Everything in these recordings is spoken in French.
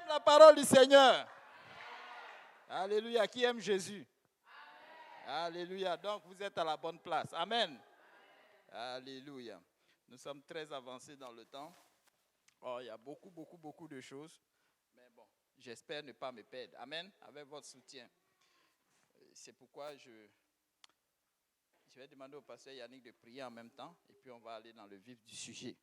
la parole du Seigneur. Alléluia. Qui aime Jésus? Alléluia. Donc, vous êtes à la bonne place. Amen. Alléluia. Nous sommes très avancés dans le temps. Oh, il y a beaucoup de choses. Mais bon, j'espère ne pas me perdre. Amen. Avec votre soutien. C'est pourquoi je vais demander au pasteur Yannick de prier en même temps. Et puis, on va aller dans le vif du sujet.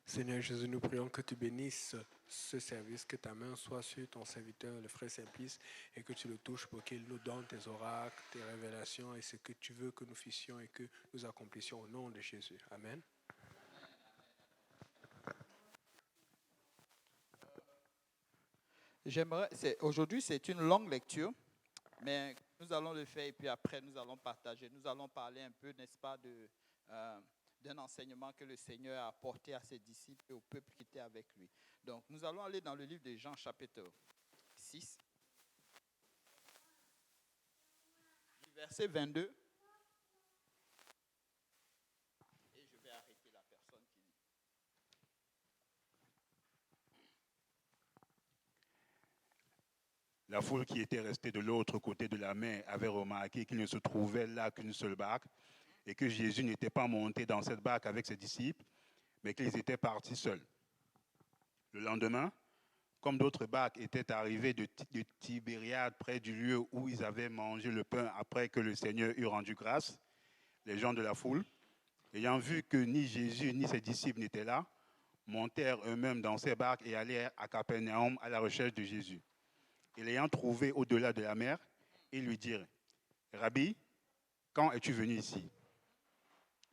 Seigneur Jésus, nous prions que tu bénisses ce service, que ta main soit sur ton serviteur, le frère Simplice, et que tu le touches pour qu'il nous donne tes oracles, tes révélations et ce que tu veux que nous fissions et que nous accomplissions au nom de Jésus. Amen. Aujourd'hui, c'est une longue lecture, mais nous allons le faire et puis après, nous allons partager. Nous allons parler un peu, n'est-ce pas, d'un enseignement que le Seigneur a apporté à ses disciples et au peuple qui était avec lui. Donc, nous allons aller dans le livre de Jean, chapitre 6, verset 22. Et je vais arrêter la personne qui lit. La foule qui était restée de l'autre côté de la mer avait remarqué qu'il ne se trouvait là qu'une seule barque et que Jésus n'était pas monté dans cette barque avec ses disciples, mais qu'ils étaient partis seuls. Le lendemain, comme d'autres barques étaient arrivées de Tibériade près du lieu où ils avaient mangé le pain après que le Seigneur eut rendu grâce, les gens de la foule, ayant vu que ni Jésus ni ses disciples n'étaient là, montèrent eux-mêmes dans ces barques et allèrent à Capernaum à la recherche de Jésus. Et l'ayant trouvé au-delà de la mer, ils lui dirent, « Rabbi, quand es-tu venu ici ?»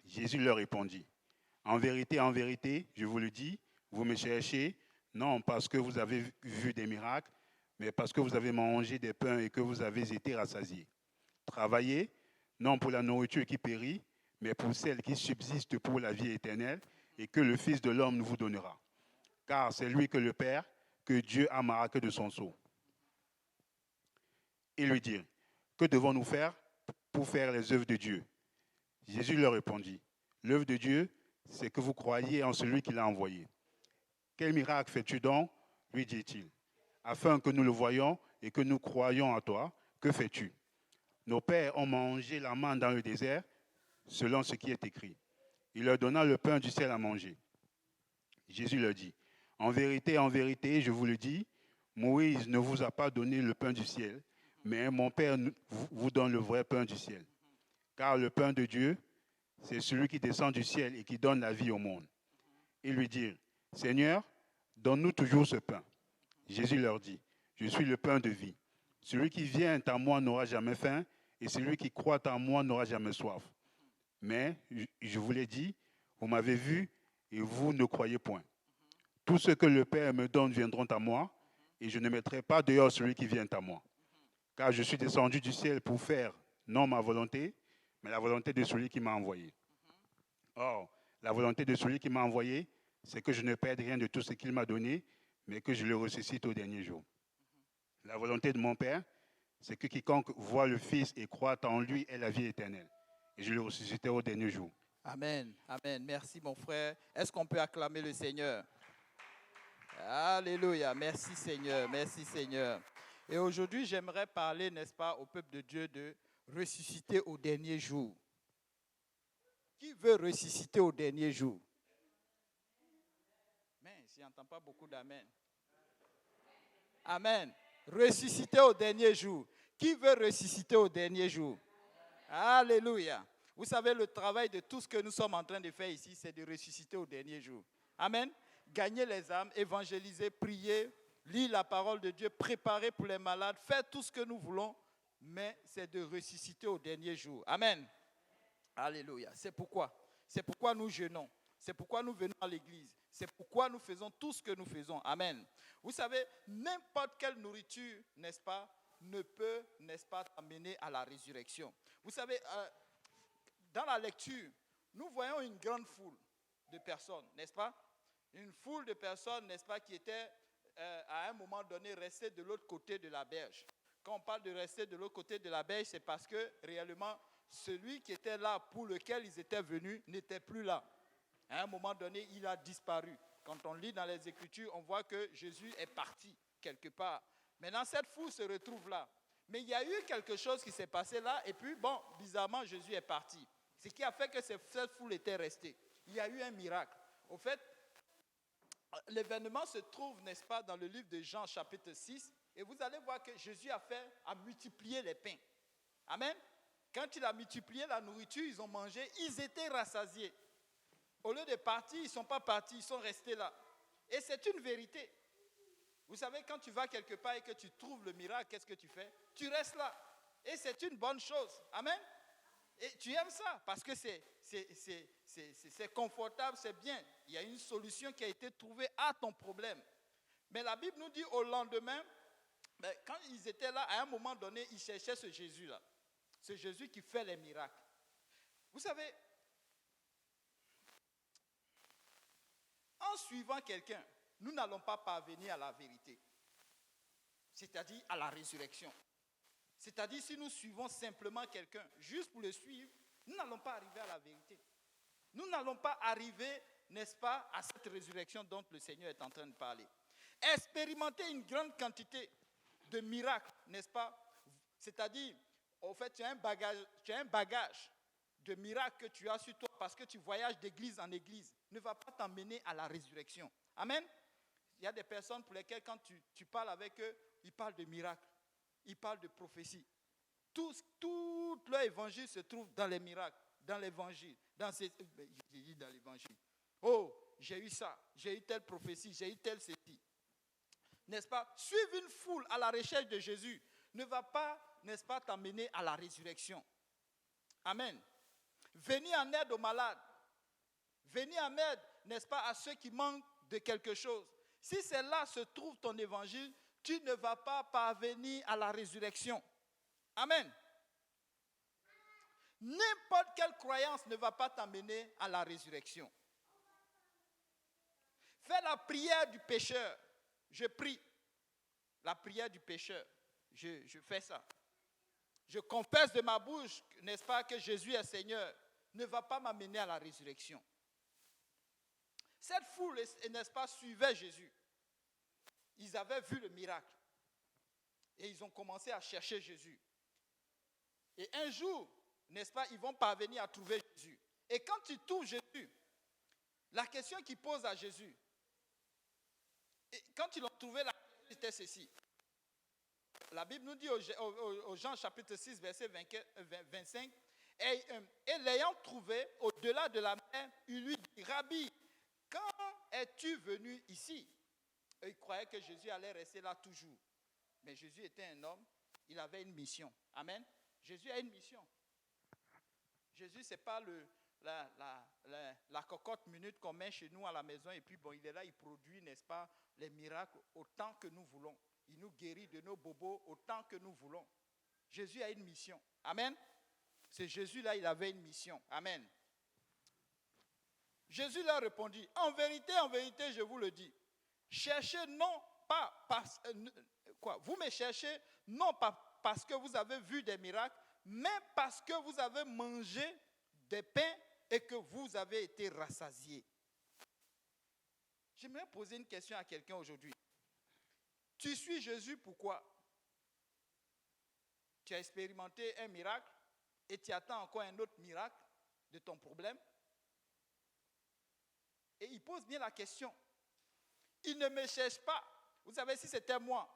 Jésus leur répondit, « en vérité, je vous le dis, vous me cherchez, non parce que vous avez vu des miracles, mais parce que vous avez mangé des pains et que vous avez été rassasiés. Travaillez, non pour la nourriture qui périt, mais pour celle qui subsiste pour la vie éternelle et que le Fils de l'homme vous donnera. Car c'est lui que le Père, que Dieu a marqué de son sceau. » Ils lui dirent, « Que devons-nous faire pour faire les œuvres de Dieu ?» Jésus leur répondit, « L'œuvre de Dieu, c'est que vous croyiez en celui qui l'a envoyé. » « Quel miracle fais-tu donc ?» lui dit-il. « Afin que nous le voyions et que nous croyions en toi, que fais-tu ? Nos pères ont mangé la manne dans le désert, selon ce qui est écrit. Il leur donna le pain du ciel à manger. » Jésus leur dit, « en vérité, je vous le dis, Moïse ne vous a pas donné le pain du ciel, mais mon Père vous donne le vrai pain du ciel. Car le pain de Dieu, c'est celui qui descend du ciel et qui donne la vie au monde. » Ils lui dirent, « Seigneur, donne-nous toujours ce pain. » Jésus leur dit, « Je suis le pain de vie. Celui qui vient à moi n'aura jamais faim, et celui qui croit en moi n'aura jamais soif. Mais, je vous l'ai dit, vous m'avez vu, et vous ne croyez point. Tous ceux que le Père me donne viendront à moi, et je ne mettrai pas dehors celui qui vient à moi. Car je suis descendu du ciel pour faire, non ma volonté, mais la volonté de celui qui m'a envoyé. Or, la volonté de celui qui m'a envoyé, c'est que je ne perde rien de tout ce qu'il m'a donné, mais que je le ressuscite au dernier jour. La volonté de mon Père, c'est que quiconque voit le Fils et croit en lui ait la vie éternelle. Et je le ressusciterai au dernier jour. Amen, amen. Merci mon frère. Est-ce qu'on peut acclamer le Seigneur? Alléluia. Merci Seigneur, merci Seigneur. Et aujourd'hui, j'aimerais parler, n'est-ce pas, au peuple de Dieu de ressusciter au dernier jour. Qui veut ressusciter au dernier jour? Mais je n'entends pas beaucoup d'amen. Amen. Ressusciter au dernier jour. Qui veut ressusciter au dernier jour? Alléluia. Vous savez, le travail de tout ce que nous sommes en train de faire ici, c'est de ressusciter au dernier jour. Amen. Gagner les âmes, évangéliser, prier, lire la parole de Dieu, préparer pour les malades, faire tout ce que nous voulons, mais c'est de ressusciter au dernier jour. Amen. Alléluia. C'est pourquoi nous jeûnons. C'est pourquoi nous venons à l'église. C'est pourquoi nous faisons tout ce que nous faisons. Amen. Vous savez, n'importe quelle nourriture, n'est-ce pas, ne peut, n'est-ce pas, t'amener à la résurrection. Vous savez, dans la lecture, nous voyons une grande foule de personnes, n'est-ce pas? Une foule de personnes, n'est-ce pas, qui étaient à un moment donné restées de l'autre côté de la berge. Quand on parle de rester de l'autre côté de la berge, c'est parce que réellement, celui qui était là pour lequel ils étaient venus n'était plus là. À un moment donné, il a disparu. Quand on lit dans les Écritures, on voit que Jésus est parti. quelque part. Maintenant, cette foule se retrouve là. Mais il y a eu quelque chose qui s'est passé là, et puis, bon, bizarrement, Jésus est parti. Ce qui a fait que cette foule était restée. Il y a eu un miracle. Au fait, l'événement se trouve, n'est-ce pas, dans le livre de Jean, chapitre 6, et vous allez voir que Jésus a multiplié les pains. Amen. Quand il a multiplié la nourriture, ils ont mangé, ils étaient rassasiés. Au lieu de partir, ils ne sont pas partis, ils sont restés là. Et c'est une vérité. Vous savez, quand tu vas quelque part et que tu trouves le miracle, qu'est-ce que tu fais? Tu restes là. Et c'est une bonne chose. Amen. Et tu aimes ça parce que c'est confortable, c'est bien. Il y a une solution qui a été trouvée à ton problème. Mais la Bible nous dit au lendemain, quand ils étaient là, à un moment donné, ils cherchaient ce Jésus-là. Ce Jésus qui fait les miracles. Vous savez, en suivant quelqu'un, nous n'allons pas parvenir à la vérité. C'est-à-dire à la résurrection. C'est-à-dire si nous suivons simplement quelqu'un, juste pour le suivre, nous n'allons pas arriver à la vérité. Nous n'allons pas arriver, n'est-ce pas, à cette résurrection dont le Seigneur est en train de parler. Expérimenter une grande quantité de miracles, n'est-ce pas? C'est-à-dire, en fait, tu as un bagage de miracles que tu as sur toi parce que tu voyages d'église en église, ne va pas t'emmener à la résurrection. Amen. Il y a des personnes pour lesquelles, quand tu parles avec eux, ils parlent de miracles, ils parlent de prophéties. Tout leur évangile se trouve dans les miracles, dans l'évangile. J'ai dit dans l'évangile. Oh, j'ai eu ça, j'ai eu telle prophétie, j'ai eu telle ceci. N'est-ce pas? Suivre une foule à la recherche de Jésus ne va pas, n'est-ce pas, t'amener à la résurrection. Amen. Venir en aide aux malades. Venir en aide, n'est-ce pas, à ceux qui manquent de quelque chose. Si c'est là se trouve ton évangile, tu ne vas pas parvenir à la résurrection. Amen. N'importe quelle croyance ne va pas t'amener à la résurrection. Fais la prière du pécheur. Je prie. La prière du pécheur. Je fais ça. Je confesse de ma bouche, n'est-ce pas, que Jésus est Seigneur. Ne va pas m'amener à la résurrection. Cette foule, n'est-ce pas, suivait Jésus. Ils avaient vu le miracle. Et ils ont commencé à chercher Jésus. Et un jour, n'est-ce pas, ils vont parvenir à trouver Jésus. Et quand ils trouvent Jésus, la question qu'ils posent à Jésus, et quand ils l'ont trouvé, la question était ceci. La Bible nous dit au Jean chapitre 6, verset 25, et l'ayant trouvé au-delà de la mer, il lui dit, Rabbi, quand es-tu venu ici? Et ils croyaient que Jésus allait rester là toujours. Mais Jésus était un homme, il avait une mission. Amen. Jésus a une mission. Jésus, ce n'est pas la cocotte minute qu'on met chez nous à la maison et puis bon, il est là, il produit, n'est-ce pas, les miracles autant que nous voulons. Il nous guérit de nos bobos autant que nous voulons. Jésus a une mission. Amen. C'est Jésus-là, il avait une mission. Amen. Jésus leur répondit, en vérité, je vous le dis, cherchez non pas parce vous me cherchez non pas parce que vous avez vu des miracles, mais parce que vous avez mangé des pains et que vous avez été rassasiés. J'aimerais poser une question à quelqu'un aujourd'hui. Tu suis Jésus pourquoi? Tu as expérimenté un miracle et tu attends encore un autre miracle de ton problème? Et il pose bien la question. Il ne me cherche pas. Vous savez, si c'était moi,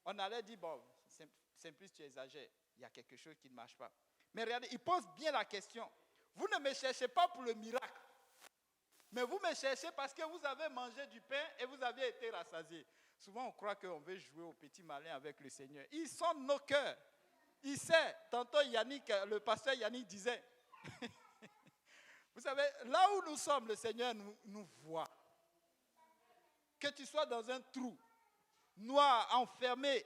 on allait dire, bon, Simplice, tu exagères. Il y a quelque chose qui ne marche pas. Mais regardez, il pose bien la question. Vous ne me cherchez pas pour le miracle. Mais vous me cherchez parce que vous avez mangé du pain et vous avez été rassasiés. Souvent, on croit qu'on veut jouer au petit malin avec le Seigneur. Il sonne nos cœurs. Il sait. Tantôt, le pasteur Yannick disait, vous savez, là où nous sommes, le Seigneur nous voit. Que tu sois dans un trou noir, enfermé,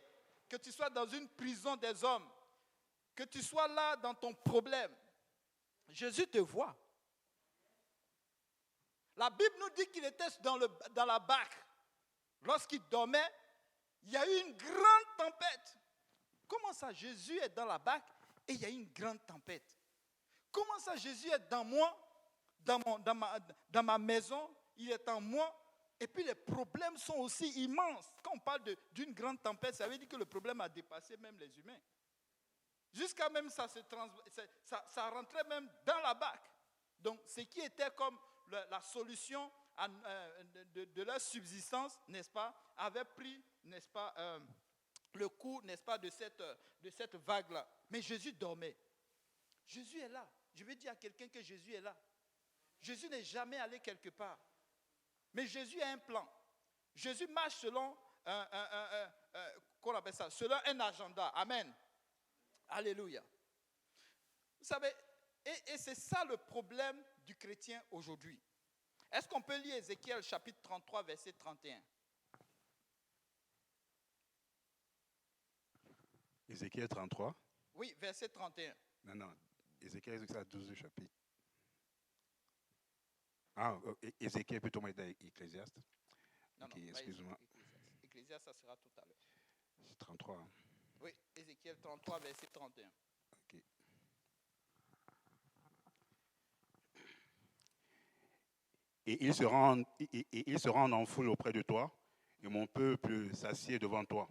que tu sois dans une prison des hommes, que tu sois là dans ton problème, Jésus te voit. La Bible nous dit qu'il était dans la barque. Lorsqu'il dormait, il y a eu une grande tempête. Comment ça, Jésus est dans la barque et il y a eu une grande tempête? Comment ça, Jésus est dans moi, dans ma maison, il est en moi, Et puis les problèmes sont aussi immenses. Quand on parle d'une grande tempête, ça veut dire que le problème a dépassé même les humains. Jusqu'à même ça rentrait même dans la barque. Donc ce qui était comme la solution de leur subsistance, n'est-ce pas, avait pris, n'est-ce pas, le coup, n'est-ce pas, de cette vague-là. Mais Jésus dormait. Jésus est là. Je veux dire à quelqu'un que Jésus est là. Jésus n'est jamais allé quelque part. Mais Jésus a un plan. Jésus marche selon qu'on appelle ça, selon un agenda. Amen. Alléluia. Vous savez, et c'est ça le problème du chrétien aujourd'hui. Est-ce qu'on peut lire Ézéchiel chapitre 33, verset 31? Ézéchiel 33. Oui, verset 31. Non. Ézéchiel, c'est ça, 12 chapitres. Ah, Ézéchiel plutôt moi Ecclésiaste. Non, Okay, excuse-moi. Ecclésiaste, ça sera tout à l'heure. C'est 33. Hein. Oui, Ézéchiel 33, verset 31. Ok. Et ils se rendent en foule auprès de toi, et mon peuple s'assied devant toi.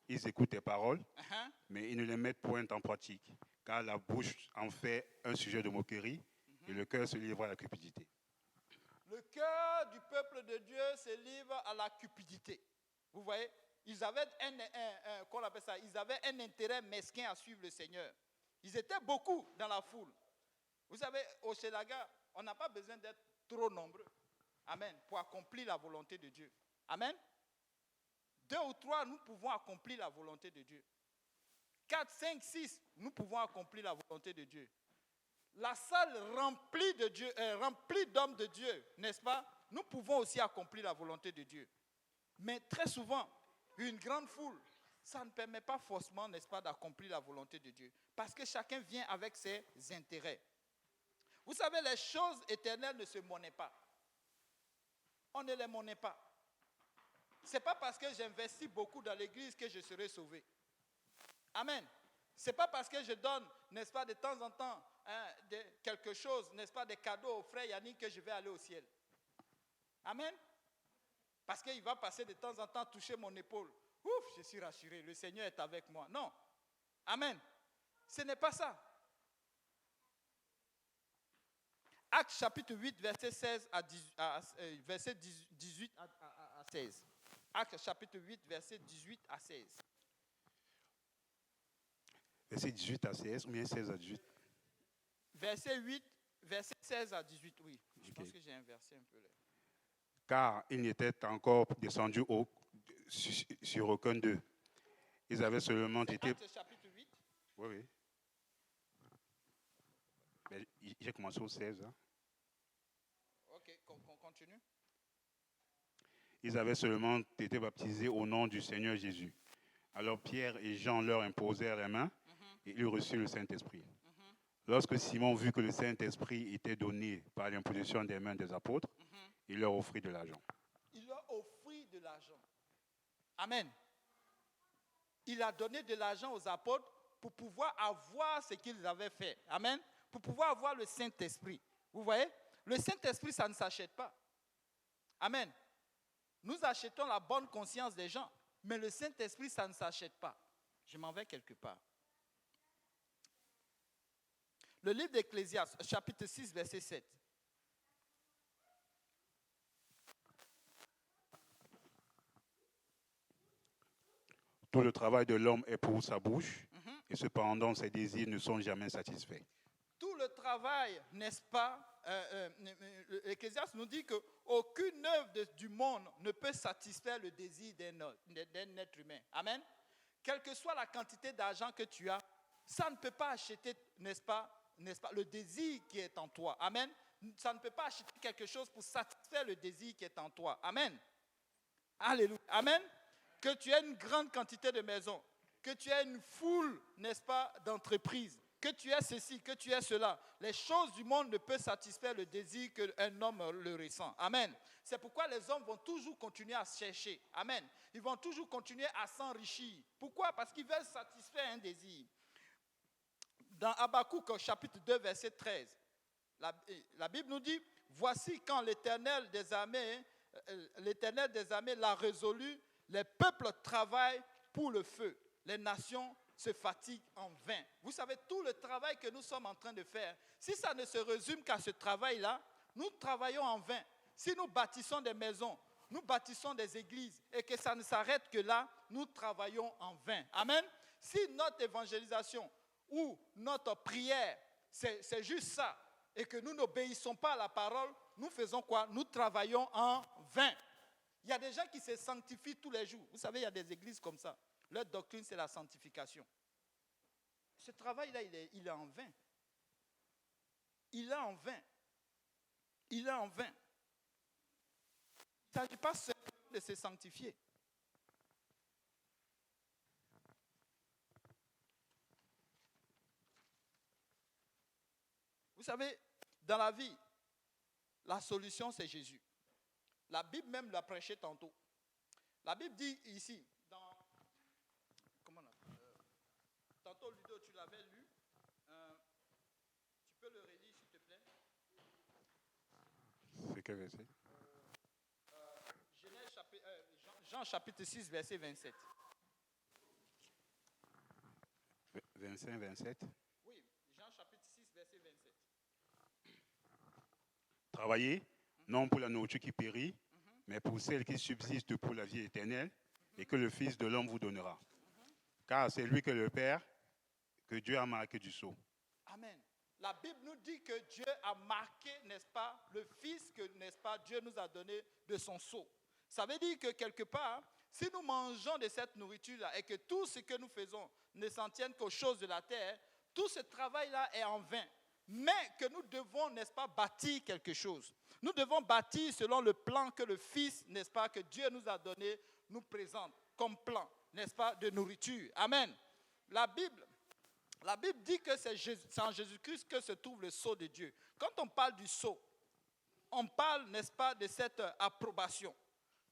Ils écoutent tes paroles, mais ils ne les mettent point en pratique, car la bouche en fait un sujet de moquerie, et le cœur se livre à la cupidité. Le cœur du peuple de Dieu se livre à la cupidité. Vous voyez, ils avaient qu'on appelle ça, ils avaient un intérêt mesquin à suivre le Seigneur. Ils étaient beaucoup dans la foule. Vous savez, au Shelaga, on n'a pas besoin d'être trop nombreux. Amen. Pour accomplir la volonté de Dieu. Amen. 2 ou 3, nous pouvons accomplir la volonté de Dieu. 4, 5, 6, nous pouvons accomplir la volonté de Dieu. La salle remplie de Dieu, remplie d'hommes de Dieu, n'est-ce pas? Nous pouvons aussi accomplir la volonté de Dieu. Mais très souvent, une grande foule, ça ne permet pas forcément, n'est-ce pas, d'accomplir la volonté de Dieu. Parce que chacun vient avec ses intérêts. Vous savez, les choses éternelles ne se monnaient pas. On ne les monnaie pas. Ce n'est pas parce que j'investis beaucoup dans l'église que je serai sauvé. Amen. Ce n'est pas parce que je donne, n'est-ce pas, de temps en temps, quelque chose, n'est-ce pas, des cadeaux au frère Yannick que je vais aller au ciel. Amen. Parce qu'il va passer de temps en temps toucher mon épaule. Ouf, je suis rassuré, le Seigneur est avec moi. Non. Amen. Ce n'est pas ça. Actes chapitre 8, verset 16 verset 18 à 16. Actes chapitre 8, verset 18 à 16. Verset 18 à 16 ou bien 16 à 18? Verset 8, verset 16 à 18, oui. Je pense que j'ai inversé un peu là. Car ils n'étaient encore descendus sur aucun d'eux. Ils avaient seulement été... Actes chapitre 8. Oui. Mais j'ai commencé au 16. Hein. Ok, on continue. Ils avaient seulement été baptisés au nom du Seigneur Jésus. Alors Pierre et Jean leur imposèrent les mains et ils reçurent le Saint-Esprit. Lorsque Simon vit que le Saint-Esprit était donné par l'imposition des mains des apôtres, il leur offrit de l'argent. Il leur offrit de l'argent. Amen. Il a donné de l'argent aux apôtres pour pouvoir avoir ce qu'ils avaient fait. Amen. Pour pouvoir avoir le Saint-Esprit. Vous voyez? Le Saint-Esprit, ça ne s'achète pas. Amen. Nous achetons la bonne conscience des gens, mais le Saint-Esprit, ça ne s'achète pas. Je m'en vais quelque part. Le livre d'Ecclésiaste, chapitre 6, verset 7. Tout le travail de l'homme est pour sa bouche, et cependant ses désirs ne sont jamais satisfaits. Tout le travail, n'est-ce pas, l'Ecclésiaste nous dit qu'aucune œuvre du monde ne peut satisfaire le désir d'un être humain. Amen. Quelle que soit la quantité d'argent que tu as, ça ne peut pas acheter, n'est-ce pas, le désir qui est en toi. Amen. Ça ne peut pas acheter quelque chose pour satisfaire le désir qui est en toi. Amen. Alléluia. Amen. Que tu aies une grande quantité de maisons, que tu aies une foule, n'est-ce pas, d'entreprises, que tu aies ceci, que tu aies cela. Les choses du monde ne peuvent satisfaire le désir qu'un homme le ressent. Amen. C'est pourquoi les hommes vont toujours continuer à chercher. Amen. Ils vont toujours continuer à s'enrichir. Pourquoi? Parce qu'ils veulent satisfaire un désir. Dans Habakkuk, chapitre 2, verset 13, la Bible nous dit, « Voici quand l'Éternel des armées l'Éternel des armées l'a résolu. Les peuples travaillent pour le feu. Les nations se fatiguent en vain. Vous savez, tout le travail que nous sommes en train de faire, si ça ne se résume qu'à ce travail-là, nous travaillons en vain. Si nous bâtissons des maisons, nous bâtissons des églises et que ça ne s'arrête que là, nous travaillons en vain. Amen. Si notre évangélisation ou notre prière, c'est juste ça, et que nous n'obéissons pas à la parole, nous faisons quoi? Nous travaillons en vain. Il y a des gens qui se sanctifient tous les jours. Vous savez, il y a des églises comme ça. Leur doctrine, c'est la sanctification. Ce travail-là, il est en vain. Il est en vain. Il est en vain. Il ne s'agit pas seulement de se sanctifier. Vous savez, dans la vie, la solution, c'est Jésus. La Bible même l'a prêché tantôt. La Bible dit ici, tantôt Ludo, tu l'avais lu. Tu peux le relire, s'il te plaît. C'est quel verset? Jean chapitre 6, verset 27. 25, 27. Oui, Jean chapitre 6, verset 27. Travaillez, non pour la nourriture qui périt, mais pour celle qui subsiste pour la vie éternelle, et que le Fils de l'homme vous donnera. Car c'est lui que le Père, que Dieu a marqué du sceau. Amen. La Bible nous dit que Dieu a marqué, n'est-ce pas, le Fils que, n'est-ce pas, Dieu nous a donné de son sceau. Ça veut dire que quelque part, si nous mangeons de cette nourriture-là et que tout ce que nous faisons ne s'en tienne qu'aux choses de la terre, tout ce travail-là est en vain. Mais que nous devons, n'est-ce pas, bâtir quelque chose. Nous devons bâtir selon le plan que le Fils, n'est-ce pas, que Dieu nous a donné, nous présente comme plan, n'est-ce pas, de nourriture. Amen. La Bible dit que c'est en Jésus-Christ que se trouve le sceau de Dieu. Quand on parle du sceau, on parle, n'est-ce pas, de cette approbation.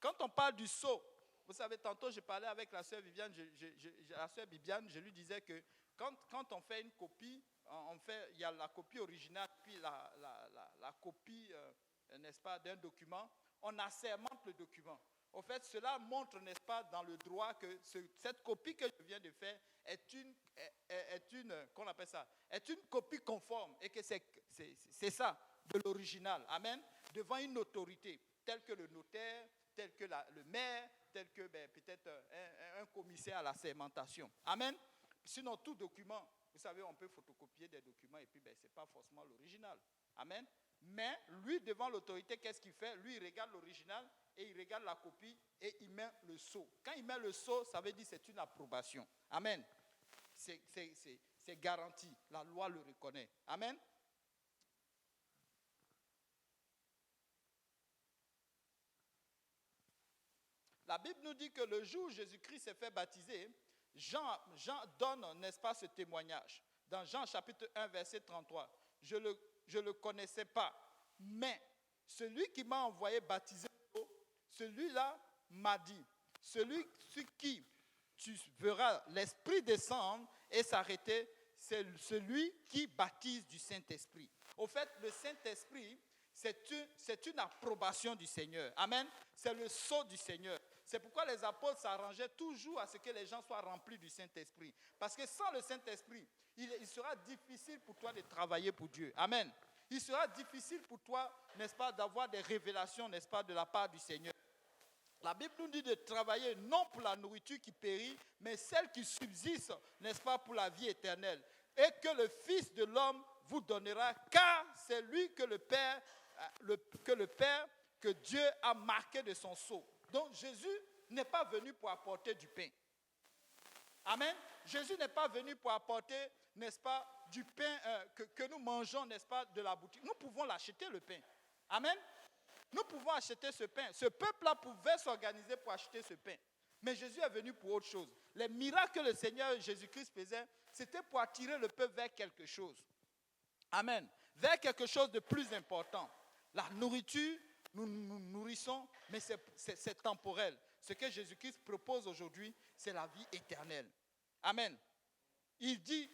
Quand on parle du sceau, vous savez, tantôt je parlais avec la sœur Viviane, je lui disais que quand on fait une copie, il y a la copie originale, puis la copie, n'est-ce pas, d'un document, on assermente le document. En fait, cela montre, n'est-ce pas, dans le droit que cette copie que je viens de faire est une copie conforme et que c'est ça, de l'original. Amen. Devant une autorité, telle que le notaire, tel que le maire, tel que peut-être un commissaire à la sermentation. Amen. Sinon, tout document, vous savez, on peut photocopier des documents et puis ce n'est pas forcément l'original. Amen. Mais lui, devant l'autorité, qu'est-ce qu'il fait? Lui, il regarde l'original et il regarde la copie et il met le sceau. Quand il met le sceau, ça veut dire que c'est une approbation. Amen. C'est garanti. La loi le reconnaît. Amen. La Bible nous dit que le jour où Jésus-Christ s'est fait baptiser, Jean donne, n'est-ce pas, ce témoignage. Dans Jean chapitre 1, verset 33. Je le connaissais pas, mais celui qui m'a envoyé baptiser, celui-là m'a dit, celui sur qui tu verras l'Esprit descendre et s'arrêter, c'est celui qui baptise du Saint-Esprit. Au fait, le Saint-Esprit, c'est une approbation du Seigneur. Amen. C'est le sceau du Seigneur. C'est pourquoi les apôtres s'arrangeaient toujours à ce que les gens soient remplis du Saint-Esprit. Parce que sans le Saint-Esprit, il sera difficile pour toi de travailler pour Dieu. Amen. Il sera difficile pour toi, n'est-ce pas, d'avoir des révélations, n'est-ce pas, de la part du Seigneur. La Bible nous dit de travailler non pour la nourriture qui périt, mais celle qui subsiste, n'est-ce pas, pour la vie éternelle. Et que le Fils de l'homme vous donnera, car c'est lui que le Père, que Dieu a marqué de son sceau. Donc Jésus n'est pas venu pour apporter du pain. Amen. Jésus n'est pas venu pour apporter, n'est-ce pas, du pain que nous mangeons, n'est-ce pas, de la boutique. Nous pouvons l'acheter, le pain. Amen. Nous pouvons acheter ce pain. Ce peuple-là pouvait s'organiser pour acheter ce pain. Mais Jésus est venu pour autre chose. Les miracles que le Seigneur Jésus-Christ faisait, c'était pour attirer le peuple vers quelque chose. Amen. Vers quelque chose de plus important. La nourriture, nous nous nourrissons, mais c'est temporel. Ce que Jésus-Christ propose aujourd'hui, c'est la vie éternelle. Amen. Il dit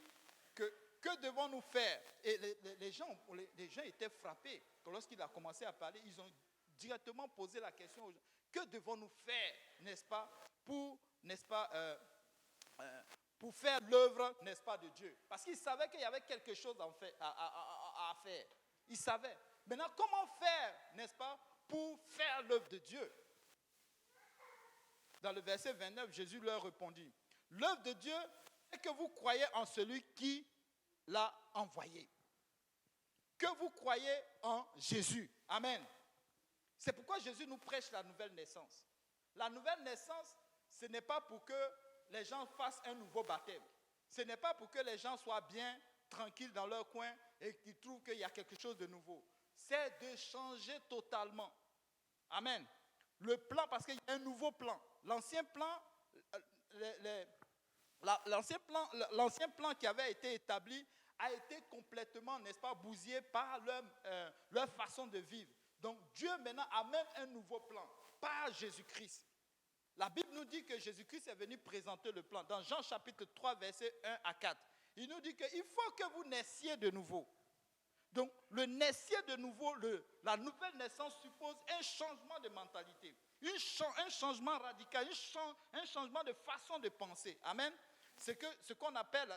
que devons-nous faire? Et les gens étaient frappés. Lorsqu'il a commencé à parler, ils ont directement poser la question aux gens. Que devons-nous faire, n'est-ce pas, pour faire l'œuvre, n'est-ce pas, de Dieu? Parce qu'il savait qu'il y avait quelque chose à faire. Il savait. Maintenant, comment faire, n'est-ce pas, pour faire l'œuvre de Dieu? Dans le verset 29, Jésus leur répondit, l'œuvre de Dieu est que vous croyez en celui qui l'a envoyé. Que vous croyez en Jésus. Amen. C'est pourquoi Jésus nous prêche la nouvelle naissance. La nouvelle naissance, ce n'est pas pour que les gens fassent un nouveau baptême. Ce n'est pas pour que les gens soient bien, tranquilles dans leur coin et qu'ils trouvent qu'il y a quelque chose de nouveau. C'est de changer totalement. Amen. Le plan, parce qu'il y a un nouveau plan. L'ancien plan, l'ancien plan qui avait été établi a été complètement, n'est-ce pas, bousillé par leur façon de vivre. Donc Dieu maintenant amène un nouveau plan par Jésus-Christ. La Bible nous dit que Jésus-Christ est venu présenter le plan. Dans Jean chapitre 3, versets 1 à 4, il nous dit qu'il faut que vous naissiez de nouveau. Donc le naître de nouveau, la nouvelle naissance suppose un changement de mentalité, un changement radical, un changement de façon de penser. Amen. C'est ce qu'on appelle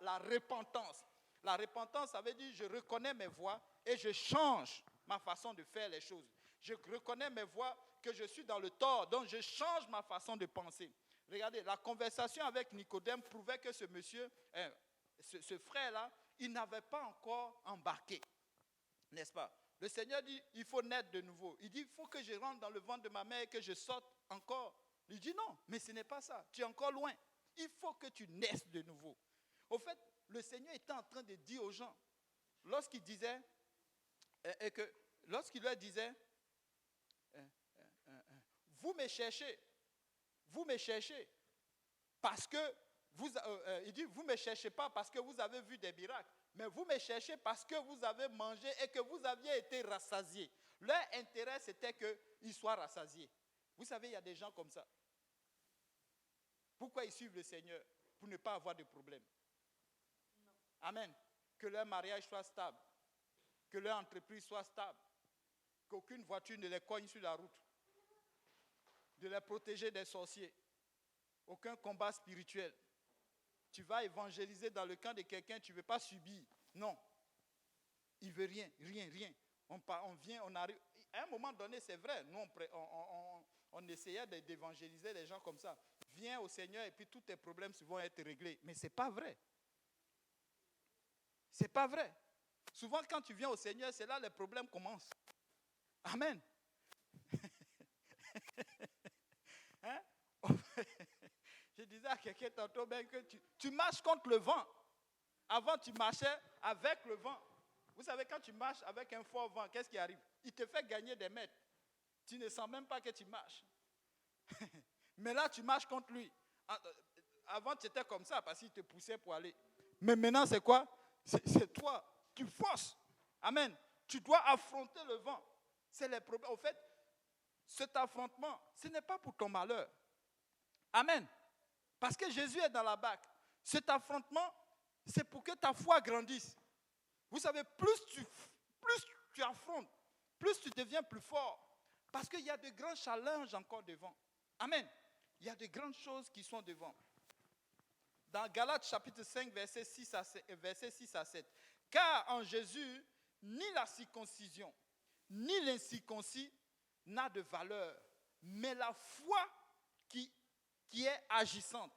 la repentance. La repentance, ça veut dire je reconnais mes voies et je change ma façon de faire les choses. Je reconnais mes voies que je suis dans le tort, donc je change ma façon de penser. Regardez, la conversation avec Nicodème prouvait que ce monsieur, ce frère-là, il n'avait pas encore embarqué, n'est-ce pas? Le Seigneur dit, il faut naître de nouveau. Il dit, il faut que je rentre dans le ventre de ma mère et que je sorte encore. Il dit, non, mais ce n'est pas ça, tu es encore loin. Il faut que tu naisses de nouveau. Au fait, le Seigneur était en train de dire aux gens, lorsqu'il leur disait, vous me cherchez, parce que il dit, vous ne me cherchez pas parce que vous avez vu des miracles, mais vous me cherchez parce que vous avez mangé et que vous aviez été rassasiés. Leur intérêt, c'était qu'ils soient rassasiés. Vous savez, il y a des gens comme ça. Pourquoi ils suivent le Seigneur? Pour ne pas avoir de problème. Non. Amen. Que leur mariage soit stable, que leur entreprise soit stable, qu'aucune voiture ne les cogne sur la route, de les protéger des sorciers, aucun combat spirituel. Tu vas évangéliser dans le camp de quelqu'un, tu ne veux pas subir. Non. Il ne veut rien. On vient, on arrive. À un moment donné, c'est vrai, nous, on essayait d'évangéliser les gens comme ça. Viens au Seigneur et puis tous tes problèmes vont être réglés. Mais ce n'est pas vrai. Ce n'est pas vrai. Souvent, quand tu viens au Seigneur, c'est là que les problèmes commencent. Amen. Hein? Je disais à quelqu'un tantôt ben, que tu marches contre le vent. Avant, tu marchais avec le vent. Vous savez, quand tu marches avec un fort vent, qu'est-ce qui arrive? Il te fait gagner des mètres. Tu ne sens même pas que tu marches. Mais là, tu marches contre lui. Avant, tu étais comme ça parce qu'il te poussait pour aller. Mais maintenant, c'est quoi? C'est toi. Tu forces. Amen. Tu dois affronter le vent. C'est les problèmes. En fait, cet affrontement, ce n'est pas pour ton malheur. Amen. Parce que Jésus est dans la barque. Cet affrontement, c'est pour que ta foi grandisse. Vous savez, plus tu affrontes, plus tu deviens plus fort. Parce qu'il y a de grands challenges encore devant. Amen. Il y a de grandes choses qui sont devant. Dans Galates chapitre 5, verset 6 à 7. Car en Jésus, ni la circoncision, ni l'incirconcis n'a de valeur, mais la foi qui est agissante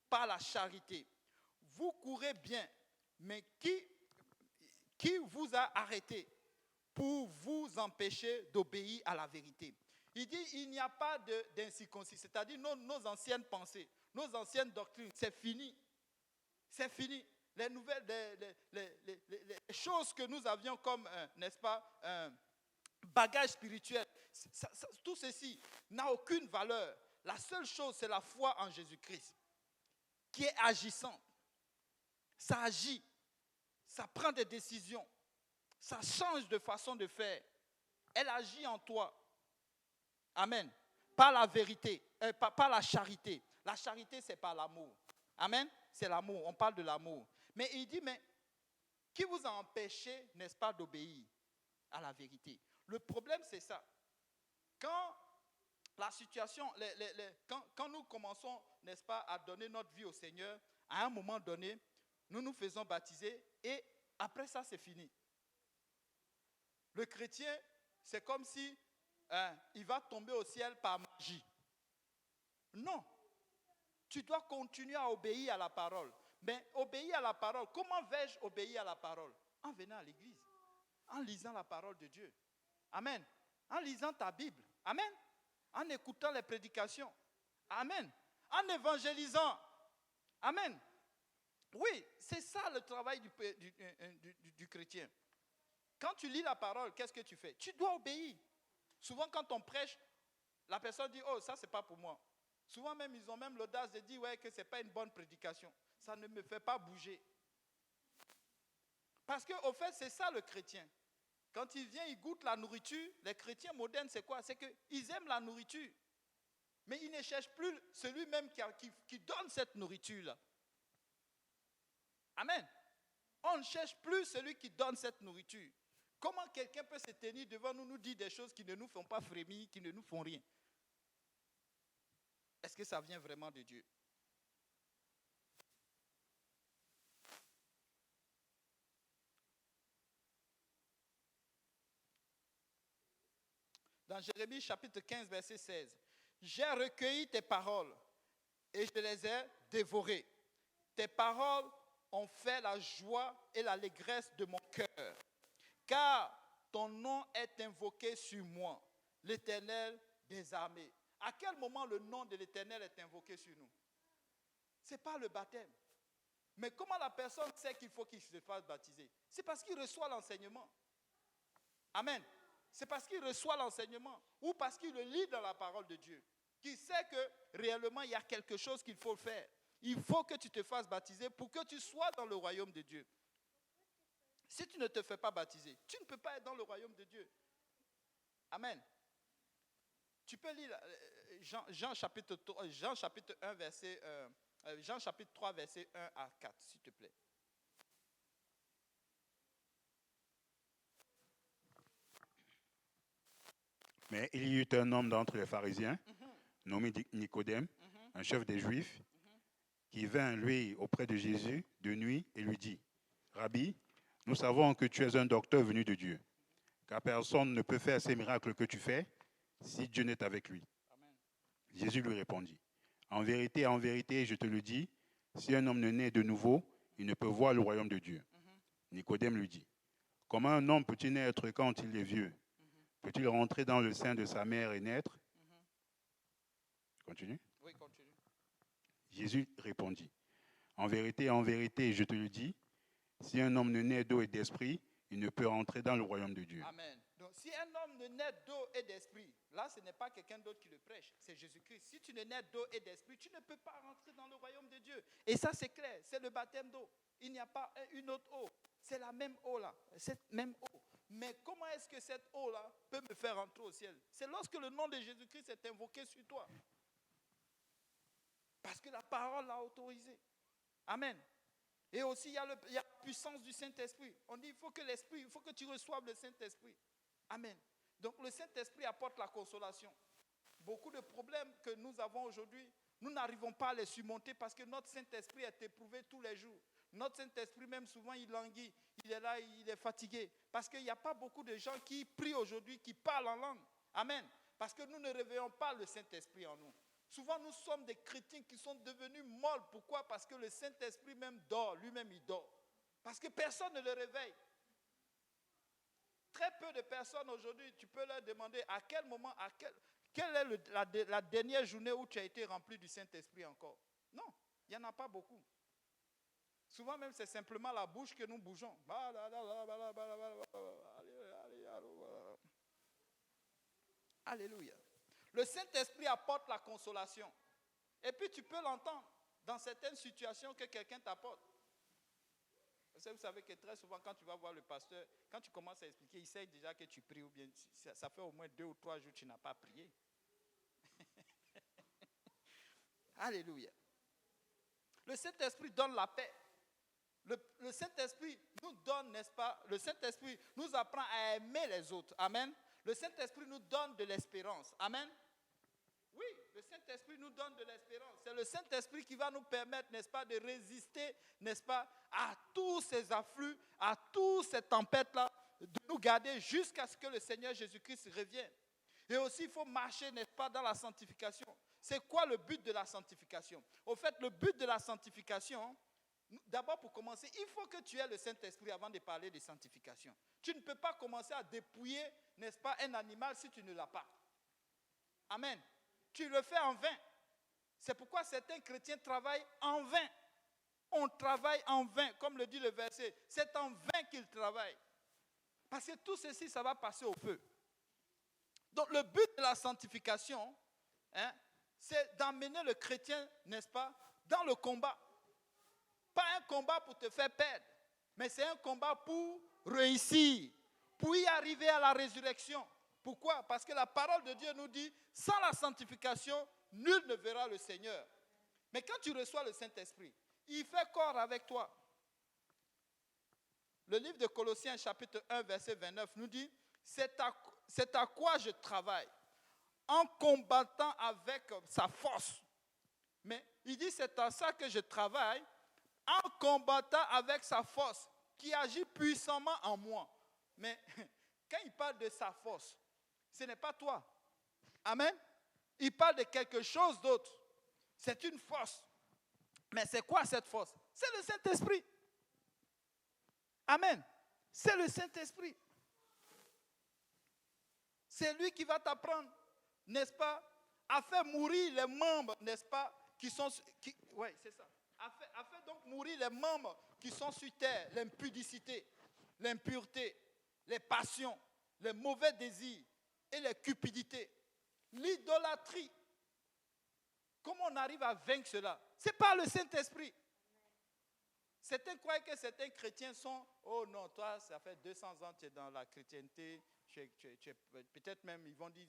par la charité. Vous courez bien, mais qui vous a arrêté pour vous empêcher d'obéir à la vérité? Il dit, il n'y a pas d'incirconcis, c'est-à-dire nos anciennes pensées, nos anciennes doctrines, c'est fini. C'est fini. Les nouvelles, les choses que nous avions comme, n'est-ce pas, bagage spirituel, tout ceci n'a aucune valeur. La seule chose, c'est la foi en Jésus-Christ, qui est agissante. Ça agit, ça prend des décisions, ça change de façon de faire. Elle agit en toi. Amen. Par la vérité, par la charité. La charité, c'est par l'amour. Amen. C'est l'amour, on parle de l'amour. Mais il dit, mais qui vous a empêché, n'est-ce pas, d'obéir à la vérité? Le problème, c'est ça. Quand la situation, quand nous commençons, n'est-ce pas, à donner notre vie au Seigneur, à un moment donné, nous nous faisons baptiser et après ça, c'est fini. Le chrétien, c'est comme si il va tomber au ciel par magie. Non. Tu dois continuer à obéir à la parole. Mais obéir à la parole, comment vais-je obéir à la parole? En venant à l'église, en lisant la parole de Dieu. Amen. En lisant ta Bible. Amen. En écoutant les prédications. Amen. En évangélisant. Amen. Oui, c'est ça le travail du chrétien. Quand tu lis la parole, qu'est-ce que tu fais? Tu dois obéir. Souvent, quand on prêche, la personne dit, oh, ça, c'est pas pour moi. Souvent même, ils ont même l'audace de dire, ouais, que ce n'est pas une bonne prédication. Ça ne me fait pas bouger. Parce qu'au fait, c'est ça le chrétien. Quand il vient, il goûte la nourriture. Les chrétiens modernes, c'est quoi? C'est qu'ils aiment la nourriture. Mais ils ne cherchent plus celui-même qui donne cette nourriture-là. Amen. On ne cherche plus celui qui donne cette nourriture. Comment quelqu'un peut se tenir devant nous, nous dire des choses qui ne nous font pas frémir, qui ne nous font rien? Est-ce que ça vient vraiment de Dieu? Dans Jérémie chapitre 15, verset 16, « J'ai recueilli tes paroles et je les ai dévorées. Tes paroles ont fait la joie et l'allégresse de mon cœur, car ton nom est invoqué sur moi, l'Éternel des armées. » À quel moment le nom de l'Éternel est invoqué sur nous? Ce n'est pas le baptême. Mais comment la personne sait qu'il faut qu'il se fasse baptiser? C'est parce qu'il reçoit l'enseignement. Amen. C'est parce qu'il reçoit l'enseignement ou parce qu'il le lit dans la parole de Dieu qu'il sait que réellement il y a quelque chose qu'il faut faire. Il faut que tu te fasses baptiser pour que tu sois dans le royaume de Dieu. Si tu ne te fais pas baptiser, tu ne peux pas être dans le royaume de Dieu. Amen. Tu peux lire Jean chapitre 1, verset Jean chapitre 3, verset 1 à 4, s'il te plaît. Mais il y eut un homme d'entre les pharisiens, nommé Nicodème, un chef des Juifs, qui vint, lui, auprès de Jésus de nuit et lui dit, « Rabbi, nous savons que tu es un docteur venu de Dieu, car personne ne peut faire ces miracles que tu fais si Dieu n'est avec lui. » Amen. Jésus lui répondit, « En vérité, je te le dis, si un homme ne naît de nouveau, il ne peut voir le royaume de Dieu. » Nicodème lui dit, « Comment un homme peut-il naître quand il est vieux? Peut-il rentrer dans le sein de sa mère et naître? » Continue. Oui, continue. Jésus répondit, « En vérité, je te le dis, si un homme ne naît d'eau et d'esprit, il ne peut rentrer dans le royaume de Dieu. » Amen. Donc, si un homme ne naît d'eau et d'esprit, là, ce n'est pas quelqu'un d'autre qui le prêche, c'est Jésus-Christ. Si tu ne nais d'eau et d'esprit, tu ne peux pas rentrer dans le royaume de Dieu. Et ça, c'est clair, c'est le baptême d'eau. Il n'y a pas une autre eau. C'est la même eau là, cette même eau. Mais comment est-ce que cette eau-là peut me faire rentrer au ciel? C'est lorsque le nom de Jésus-Christ est invoqué sur toi. Parce que la parole l'a autorisé. Amen. Et aussi, il y a la puissance du Saint-Esprit. On dit, il faut que tu reçoives le Saint-Esprit. Amen. Donc, le Saint-Esprit apporte la consolation. Beaucoup de problèmes que nous avons aujourd'hui, nous n'arrivons pas à les surmonter parce que notre Saint-Esprit est éprouvé tous les jours. Notre Saint-Esprit, même souvent, il languit. Il est là, il est fatigué. Parce qu'il n'y a pas beaucoup de gens qui prient aujourd'hui, qui parlent en langue. Amen. Parce que nous ne réveillons pas le Saint-Esprit en nous. Souvent, nous sommes des chrétiens qui sont devenus molles. Pourquoi? Parce que le Saint-Esprit même dort. Lui-même, il dort. Parce que personne ne le réveille. Très peu de personnes aujourd'hui, tu peux leur demander à quel moment, quelle est la dernière journée où tu as été rempli du Saint-Esprit encore? Non, il n'y en a pas beaucoup. Souvent même, c'est simplement la bouche que nous bougeons. Alléluia. Le Saint-Esprit apporte la consolation. Et puis tu peux l'entendre dans certaines situations que quelqu'un t'apporte. Vous savez que très souvent, quand tu vas voir le pasteur, quand tu commences à expliquer, il sait déjà que tu pries ou bien ça fait au moins 2 ou 3 jours que tu n'as pas prié. Alléluia. Le Saint-Esprit donne la paix. Le Saint-Esprit nous donne, n'est-ce pas? Le Saint-Esprit nous apprend à aimer les autres. Amen. Le Saint-Esprit nous donne de l'espérance. Amen. Oui, le Saint-Esprit nous donne de l'espérance. C'est le Saint-Esprit qui va nous permettre, n'est-ce pas, de résister, n'est-ce pas, à tous ces afflux, à toutes ces tempêtes-là, de nous garder jusqu'à ce que le Seigneur Jésus-Christ revienne. Et aussi, il faut marcher, n'est-ce pas, dans la sanctification. C'est quoi le but de la sanctification? Au fait, le but de la sanctification, d'abord pour commencer, il faut que tu aies le Saint-Esprit avant de parler de sanctification. Tu ne peux pas commencer à dépouiller, n'est-ce pas, un animal si tu ne l'as pas. Amen. Tu le fais en vain. C'est pourquoi certains chrétiens travaillent en vain. On travaille en vain, comme le dit le verset. C'est en vain qu'ils travaillent. Parce que tout ceci, ça va passer au feu. Donc le but de la sanctification, c'est d'emmener le chrétien, n'est-ce pas, dans le combat. Pas un combat pour te faire perdre, mais c'est un combat pour réussir, pour y arriver à la résurrection. Pourquoi? Parce que la parole de Dieu nous dit, sans la sanctification, nul ne verra le Seigneur. Mais quand tu reçois le Saint-Esprit, il fait corps avec toi. Le livre de Colossiens, chapitre 1, verset 29, nous dit, c'est à quoi je travaille, en combattant avec sa force. Mais il dit, c'est à ça que je travaille, en combattant avec sa force, qui agit puissamment en moi. Mais quand il parle de sa force, ce n'est pas toi. Amen. Il parle de quelque chose d'autre. C'est une force. Mais c'est quoi cette force? C'est le Saint-Esprit. Amen. C'est le Saint-Esprit. C'est lui qui va t'apprendre, n'est-ce pas, à faire mourir les membres, n'est-ce pas, oui, c'est ça. À faire donc mourir les membres qui sont sur terre, l'impudicité, l'impureté, les passions, les mauvais désirs et les cupidités, l'idolâtrie. Comment on arrive à vaincre cela? C'est par le Saint-Esprit. Certains croient que certains chrétiens sont, oh non, toi, ça fait 200 ans que tu es dans la chrétienté, peut-être même, ils vont dire,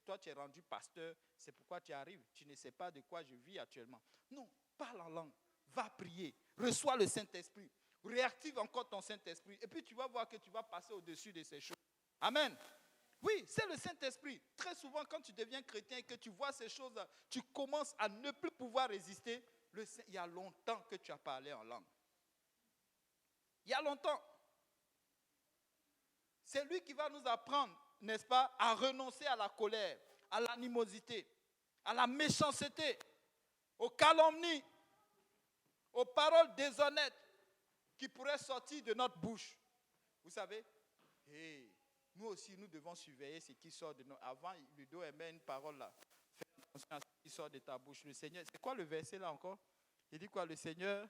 toi, tu es rendu pasteur, c'est pourquoi tu arrives, tu ne sais pas de quoi je vis actuellement. Non, parle en langue, va prier, reçois le Saint-Esprit, réactive encore ton Saint-Esprit, et puis tu vas voir que tu vas passer au-dessus de ces choses. Amen. Oui, c'est le Saint-Esprit. Très souvent, quand tu deviens chrétien et que tu vois ces choses, tu commences à ne plus pouvoir résister. Il y a longtemps que tu as parlé en langue. Il y a longtemps. C'est lui qui va nous apprendre, n'est-ce pas, à renoncer à la colère, à l'animosité, à la méchanceté, aux calomnies, aux paroles déshonnêtes qui pourraient sortir de notre bouche. Vous savez, nous aussi, nous devons surveiller ce qui sort de nos... Avant, Ludo aimait une parole là. Fais attention à ce qui sort de ta bouche. Le Seigneur, c'est quoi le verset là encore? Il dit quoi? Le Seigneur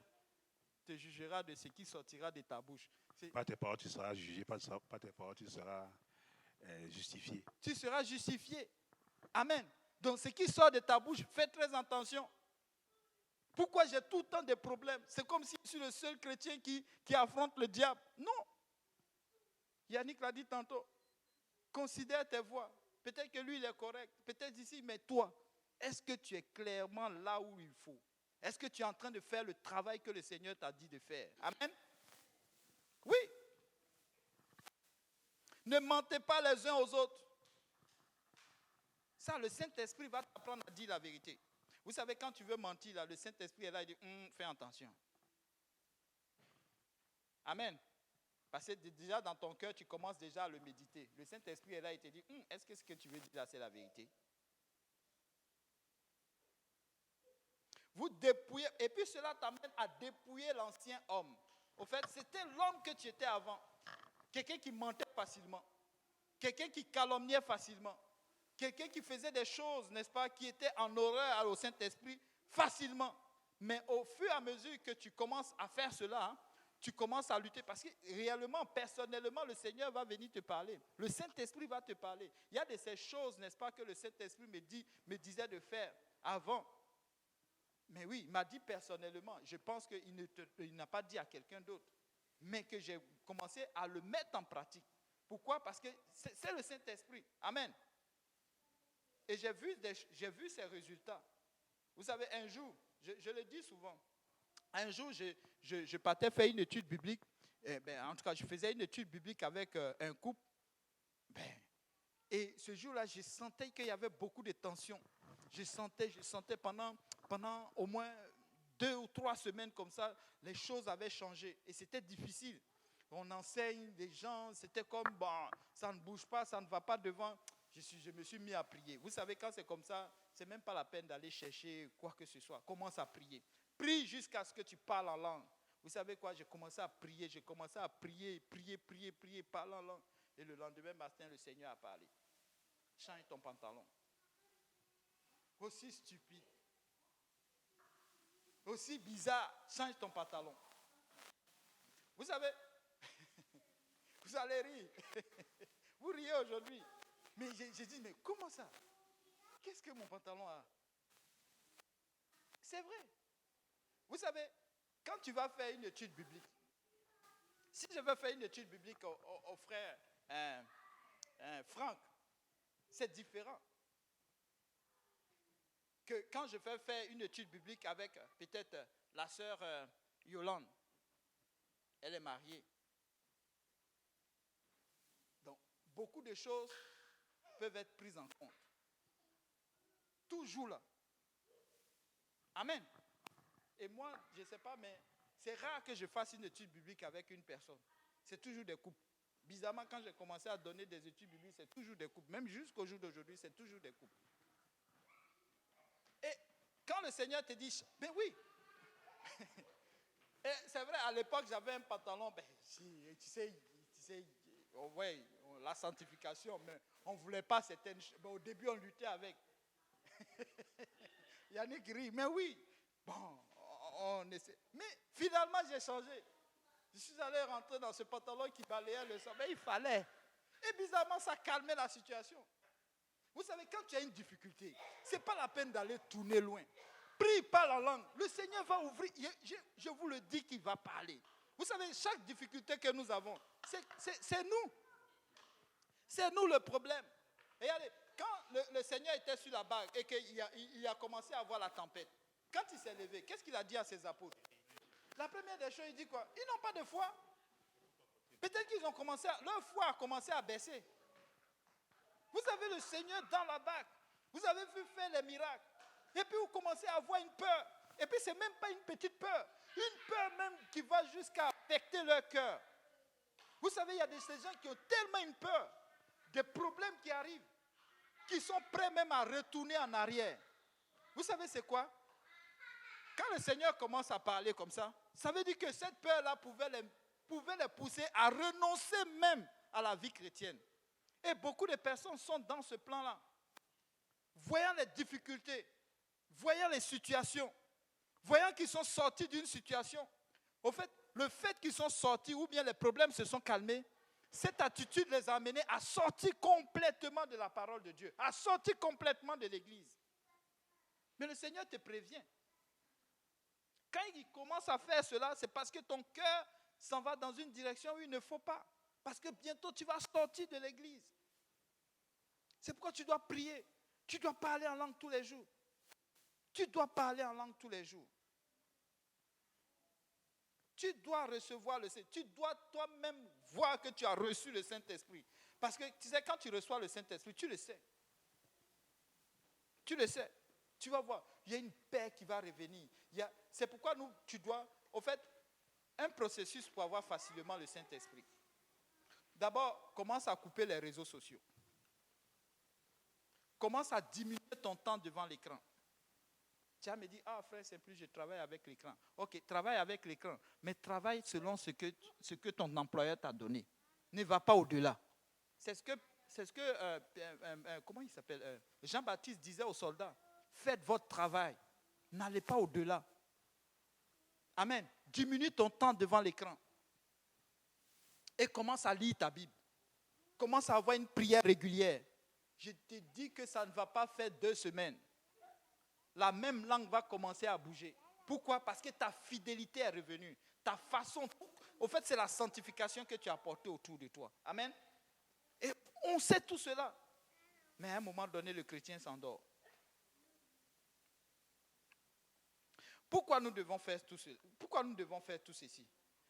te jugera de ce qui sortira de ta bouche. Par tes paroles, tu seras jugé. Par tes paroles, tu seras justifié. Tu seras justifié. Amen. Donc, ce qui sort de ta bouche, fais très attention. Pourquoi j'ai tout le temps des problèmes? C'est comme si je suis le seul chrétien qui affronte le diable. Non. Yannick l'a dit tantôt. Considère tes voies. Peut-être que lui, il est correct. Peut-être ici, mais toi, est-ce que tu es clairement là où il faut? Est-ce que tu es en train de faire le travail que le Seigneur t'a dit de faire? Amen. Oui. Ne mentez pas les uns aux autres. Ça, le Saint-Esprit va t'apprendre à dire la vérité. Vous savez, quand tu veux mentir, là, le Saint-Esprit est là, il dit, fais attention. Amen. Parce que déjà dans ton cœur, tu commences déjà à le méditer. Le Saint-Esprit est là, il te dit, est-ce que ce que tu veux dire là, c'est la vérité? Vous dépouillez, et puis cela t'amène à dépouiller l'ancien homme. Au fait, c'était l'homme que tu étais avant. Quelqu'un qui mentait facilement. Quelqu'un qui calomniait facilement. Quelqu'un qui faisait des choses, n'est-ce pas, qui étaient en horreur au Saint-Esprit facilement. Mais au fur et à mesure que tu commences à faire cela, tu commences à lutter parce que réellement, personnellement, le Seigneur va venir te parler. Le Saint-Esprit va te parler. Il y a de ces choses, n'est-ce pas, que le Saint-Esprit me disait de faire avant. Mais oui, il m'a dit personnellement, je pense qu'il n'a pas dit à quelqu'un d'autre, mais que j'ai commencé à le mettre en pratique. Pourquoi? Parce que c'est le Saint-Esprit. Amen. Et j'ai vu ces résultats. Vous savez, un jour, je le dis souvent, un jour, je partais faire une étude biblique. En tout cas, je faisais une étude biblique avec un couple. Et ce jour-là, je sentais qu'il y avait beaucoup de tensions. Je sentais pendant au moins 2 ou 3 semaines comme ça, les choses avaient changé. Et c'était difficile. On enseigne, les gens, c'était comme, bon, ça ne bouge pas, ça ne va pas devant. Je me suis mis à prier. Vous savez, quand c'est comme ça, c'est même pas la peine d'aller chercher quoi que ce soit. Commence à prier. Prie jusqu'à ce que tu parles en langue. Vous savez quoi, j'ai commencé à prier, prier, parler en langue. Et le lendemain matin, le Seigneur a parlé. Change ton pantalon. Aussi stupide, aussi bizarre, change ton pantalon. Vous savez, vous allez rire. Vous riez aujourd'hui. Mais j'ai dit, mais comment ça? Qu'est-ce que mon pantalon a? C'est vrai. Vous savez, quand tu vas faire une étude biblique, si je veux faire une étude biblique au frère Franck, c'est différent que quand je fais faire une étude biblique avec peut-être la sœur Yolande. Elle est mariée. Donc, beaucoup de choses peuvent être prises en compte. Toujours là. Amen. Et moi, je ne sais pas, mais c'est rare que je fasse une étude biblique avec une personne. C'est toujours des couples. Bizarrement, quand j'ai commencé à donner des études bibliques, c'est toujours des couples. Même jusqu'au jour d'aujourd'hui, c'est toujours des couples. Et quand le Seigneur te dit, ben oui. Et c'est vrai, à l'époque, j'avais un pantalon, ben, tu sais, ouais, la sanctification, mais on ne voulait pas certaines choses. Ben, au début, on luttait avec. Yannick rit, mais oui. Bon, on essaie. Mais finalement, j'ai changé. Je suis allé rentrer dans ce pantalon qui balayait le sang. Mais il fallait. Et bizarrement, ça calmait la situation. Vous savez, quand tu as une difficulté, ce n'est pas la peine d'aller tourner loin. Prie par la langue. Le Seigneur va ouvrir. Je vous le dis qu'il va parler. Vous savez, chaque difficulté que nous avons, c'est nous. C'est nous le problème. Et regardez, quand le Seigneur était sur la barque et qu'il a commencé à voir la tempête, quand il s'est levé, qu'est-ce qu'il a dit à ses apôtres? La première des choses, il dit quoi? Ils n'ont pas de foi. Peut-être qu'ils ont commencé, leur foi a commencé à baisser. Vous avez le Seigneur dans la barque. Vous avez vu faire les miracles. Et puis vous commencez à avoir une peur. Et puis ce n'est même pas une petite peur. Une peur même qui va jusqu'à affecter leur cœur. Vous savez, il y a ces gens qui ont tellement une peur des problèmes qui arrivent, qui sont prêts même à retourner en arrière. Vous savez c'est quoi? Quand le Seigneur commence à parler comme ça veut dire que cette peur-là pouvait les pousser à renoncer même à la vie chrétienne. Et beaucoup de personnes sont dans ce plan-là. Voyant les difficultés, voyant les situations, voyant qu'ils sont sortis d'une situation. Au fait, le fait qu'ils sont sortis ou bien les problèmes se sont calmés, cette attitude les a amenés à sortir complètement de la parole de Dieu, à sortir complètement de l'église. Mais le Seigneur te prévient. Quand il commence à faire cela, c'est parce que ton cœur s'en va dans une direction où il ne faut pas. Parce que bientôt tu vas sortir de l'église. C'est pourquoi tu dois prier. Tu dois parler en langue tous les jours. Tu dois parler en langue tous les jours. Tu dois recevoir le Saint-Esprit. Tu dois toi-même voir que tu as reçu le Saint-Esprit. Parce que tu sais, quand tu reçois le Saint-Esprit, tu le sais. Tu le sais. Tu vas voir, il y a une paix qui va revenir. C'est pourquoi tu dois, au fait, un processus pour avoir facilement le Saint-Esprit. D'abord, commence à couper les réseaux sociaux. Commence à diminuer ton temps devant l'écran. Tu vas me dire, frère, c'est plus, je travaille avec l'écran. Ok, travaille avec l'écran, mais travaille selon ce que ton employeur t'a donné. Ne va pas au-delà. C'est ce que comment il s'appelle? Jean-Baptiste disait aux soldats, faites votre travail, n'allez pas au-delà. Amen. Diminue ton temps devant l'écran. Et commence à lire ta Bible. Commence à avoir une prière régulière. Je te dis que ça ne va pas faire 2 semaines. La même langue va commencer à bouger. Pourquoi? Parce que ta fidélité est revenue. Ta façon, au fait, c'est la sanctification que tu as apportée autour de toi. Amen. Et on sait tout cela. Mais à un moment donné, le chrétien s'endort. Pourquoi nous devons faire tout ceci? Pourquoi nous devons faire tout ceci?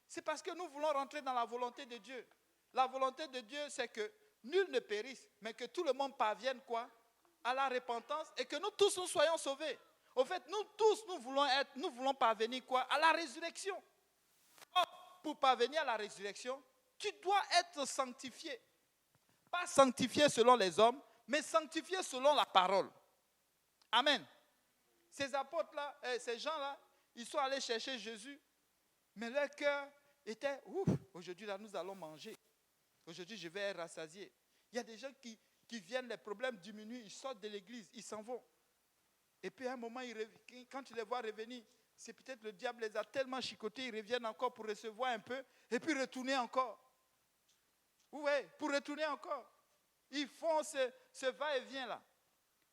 C'est parce que nous voulons rentrer dans la volonté de Dieu. La volonté de Dieu, c'est que nul ne périsse, mais que tout le monde parvienne quoi? À la repentance et que nous tous nous soyons sauvés. Au fait, nous tous, nous voulons parvenir quoi? À la résurrection. Or, pour parvenir à la résurrection, tu dois être sanctifié. Pas sanctifié selon les hommes, mais sanctifié selon la parole. Amen. Ces apôtres-là, ces gens-là, ils sont allés chercher Jésus, mais leur cœur était, aujourd'hui là, nous allons manger. Aujourd'hui, je vais être rassasié. Il y a des gens qui viennent, les problèmes diminuent, ils sortent de l'église, ils s'en vont. Et puis à un moment, quand tu les vois revenir, c'est peut-être le diable les a tellement chicotés, ils reviennent encore pour recevoir un peu, et puis retourner encore. Oui, pour retourner encore. Ils font ce va-et-vient là.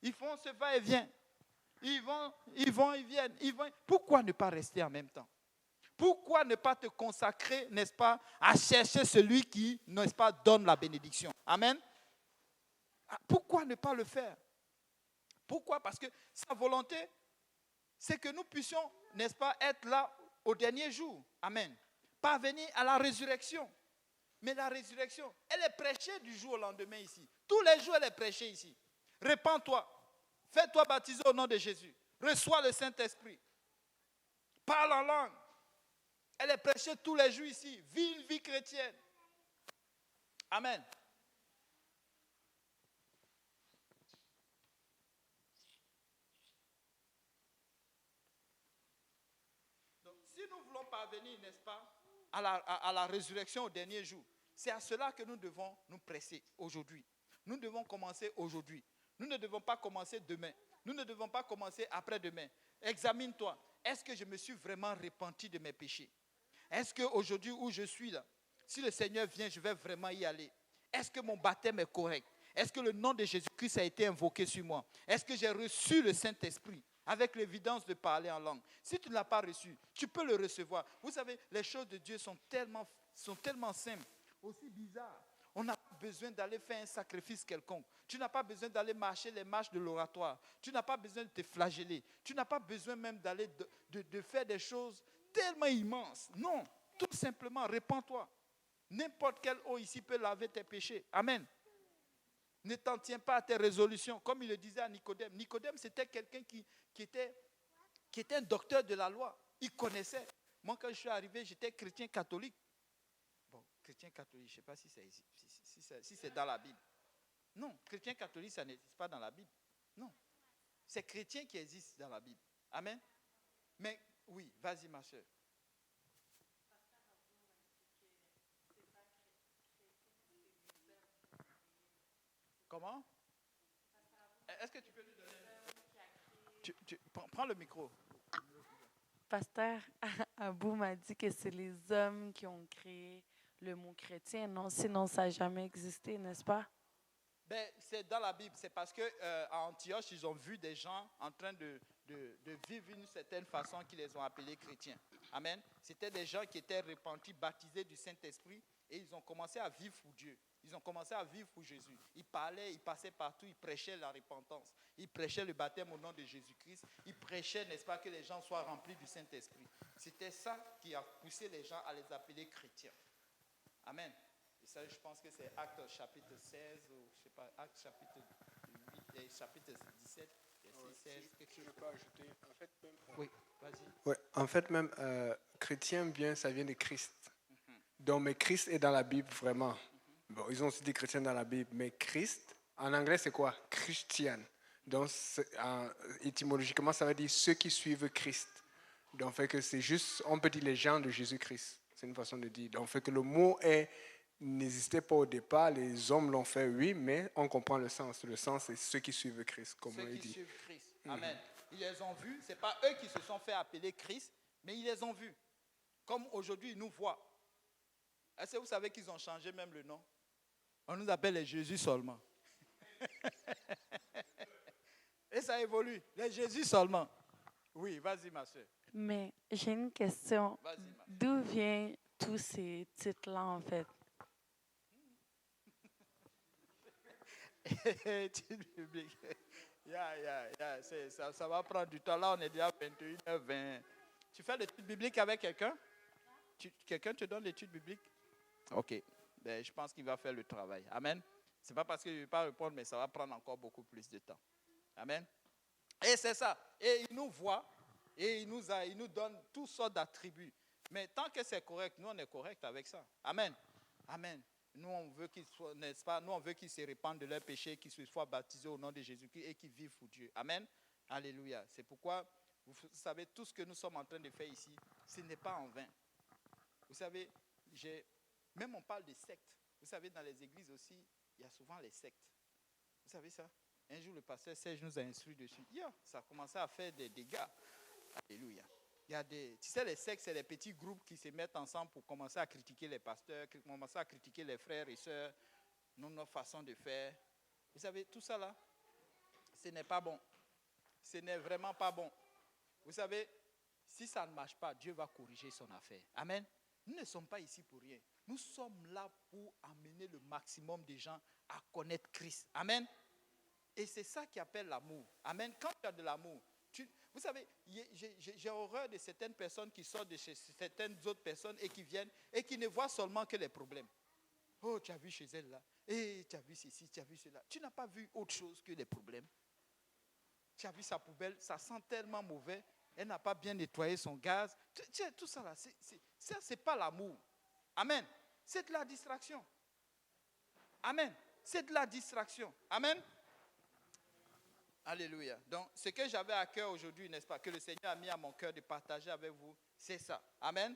Ils font ce va-et-vient. Ils vont, ils viennent. Pourquoi ne pas rester en même temps? Pourquoi ne pas te consacrer, n'est-ce pas, à chercher celui qui, n'est-ce pas, donne la bénédiction? Amen. Pourquoi ne pas le faire? Pourquoi? Parce que sa volonté, c'est que nous puissions, n'est-ce pas, être là au dernier jour. Amen. Parvenir à la résurrection. Mais la résurrection, elle est prêchée du jour au lendemain ici. Tous les jours, elle est prêchée ici. Répands-toi. Fais-toi baptiser au nom de Jésus. Reçois le Saint-Esprit. Parle en langue. Elle est prêchée tous les jours ici. Vis une vie chrétienne. Amen. Donc, si nous voulons parvenir, n'est-ce pas, à la résurrection au dernier jour, c'est à cela que nous devons nous presser aujourd'hui. Nous devons commencer aujourd'hui. Nous ne devons pas commencer demain. Nous ne devons pas commencer après-demain. Examine-toi. Est-ce que je me suis vraiment repenti de mes péchés? Est-ce qu'aujourd'hui où je suis là, si le Seigneur vient, je vais vraiment y aller? Est-ce que mon baptême est correct? Est-ce que le nom de Jésus-Christ a été invoqué sur moi? Est-ce que j'ai reçu le Saint-Esprit avec l'évidence de parler en langue? Si tu ne l'as pas reçu, tu peux le recevoir. Vous savez, les choses de Dieu sont tellement simples, aussi bizarres. On n'a pas besoin d'aller faire un sacrifice quelconque. Tu n'as pas besoin d'aller marcher les marches de l'oratoire. Tu n'as pas besoin de te flageller. Tu n'as pas besoin même d'aller de faire des choses tellement immenses. Non, tout simplement, répands-toi. N'importe quelle eau ici peut laver tes péchés. Amen. Ne t'en tiens pas à tes résolutions. Comme il le disait à Nicodème. Nicodème, c'était quelqu'un qui était un docteur de la loi. Il connaissait. Moi, quand je suis arrivé, j'étais chrétien catholique. Bon, chrétien catholique, je ne sais pas si c'est dans la Bible. Non, chrétien catholique, ça n'existe pas dans la Bible. Non. C'est chrétien qui existe dans la Bible. Amen. Mais oui, vas-y ma soeur. Comment? Est-ce que tu peux lui donner? Prends le micro. Pasteur Abou m'a dit que c'est les hommes qui ont créé le mot chrétien. Non, sinon ça n'a jamais existé, n'est-ce pas? Ben, c'est dans la Bible. C'est parce qu'à Antioche, ils ont vu des gens en train de vivre d'une certaine façon qu'ils les ont appelés chrétiens. Amen. C'était des gens qui étaient repentis, baptisés du Saint-Esprit et ils ont commencé à vivre pour Dieu. Ils ont commencé à vivre pour Jésus. Ils parlaient, ils passaient partout, ils prêchaient la repentance. Ils prêchaient le baptême au nom de Jésus-Christ. Ils prêchaient, n'est-ce pas, que les gens soient remplis du Saint-Esprit. C'était ça qui a poussé les gens à les appeler chrétiens. Amen. Et ça, je pense que c'est Actes chapitre 16, ou je sais pas, Actes chapitre 8 et chapitre 17, verset 16. Si je peux ajouter, en fait, même, Oui, vas-y. ouais, en fait, même chrétien, ça vient de Christ. Donc, mais Christ est dans la Bible, vraiment. Bon, ils ont aussi dit chrétien dans la Bible, mais Christ, en anglais, c'est quoi? Christian. Donc, étymologiquement, ça veut dire ceux qui suivent Christ. Donc, fait que c'est juste, on peut dire les gens de Jésus-Christ. C'est une façon de dire. Donc, fait que le mot n'existait pas au départ, les hommes l'ont fait, oui, mais on comprend le sens. Le sens, c'est ceux qui suivent Christ, comme on dit. Ceux qui suivent Christ. Amen. Ils les ont vus. Ce n'est pas eux qui se sont fait appeler Christ, mais ils les ont vus. Comme aujourd'hui, ils nous voient. Est-ce que vous savez qu'ils ont changé même le nom? On nous appelle les Jésus seulement. Et ça évolue. Les Jésus seulement. Oui, vas-y, ma soeur. Mais j'ai une question. D'où viennent tous ces titres-là, en fait? Étude biblique. Ça va prendre du temps. Là, on est déjà 21h20. Tu fais l'étude biblique avec quelqu'un? Quelqu'un te donne l'étude biblique? Ok. Ben, je pense qu'il va faire le travail. Amen. Ce n'est pas parce que je ne vais pas répondre, mais ça va prendre encore beaucoup plus de temps. Amen. Et c'est ça. Et il nous voit et il nous donne toutes sortes d'attributs. Mais tant que c'est correct, nous on est correct avec ça. Amen. Amen. Nous on veut qu'ils soient, n'est-ce pas? Nous on veut qu'ils se répandent de leurs péchés, qu'ils se soient baptisés au nom de Jésus-Christ et qu'ils vivent pour Dieu. Amen. Alléluia. C'est pourquoi, vous savez, tout ce que nous sommes en train de faire ici, ce n'est pas en vain. Vous savez, même on parle de sectes. Vous savez, dans les églises aussi, il y a souvent les sectes. Vous savez ça? Un jour, le pasteur Serge nous a instruit dessus. Ça a commencé à faire des dégâts. Alléluia. Il y a tu sais, les sectes, c'est les petits groupes qui se mettent ensemble pour commencer à critiquer les pasteurs, commencer à critiquer les frères et sœurs, notre façon de faire. Vous savez, tout ça là, ce n'est pas bon. Ce n'est vraiment pas bon. Vous savez, si ça ne marche pas, Dieu va corriger son affaire. Amen. Nous ne sommes pas ici pour rien. Nous sommes là pour amener le maximum de gens à connaître Christ. Amen. Et c'est ça qui appelle l'amour. Amen. Quand tu as de l'amour, vous savez, j'ai horreur de certaines personnes qui sortent de chez certaines autres personnes et qui viennent et qui ne voient seulement que les problèmes. Oh, tu as vu chez elle là. Et tu as vu ceci, tu as vu cela. Tu n'as pas vu autre chose que les problèmes. Tu as vu sa poubelle, ça sent tellement mauvais. Elle n'a pas bien nettoyé son gaz. Tout ça là, ça c'est pas l'amour. Amen. C'est de la distraction. Amen. C'est de la distraction. Amen. Alléluia. Donc, ce que j'avais à cœur aujourd'hui, n'est-ce pas, que le Seigneur a mis à mon cœur de partager avec vous, c'est ça. Amen.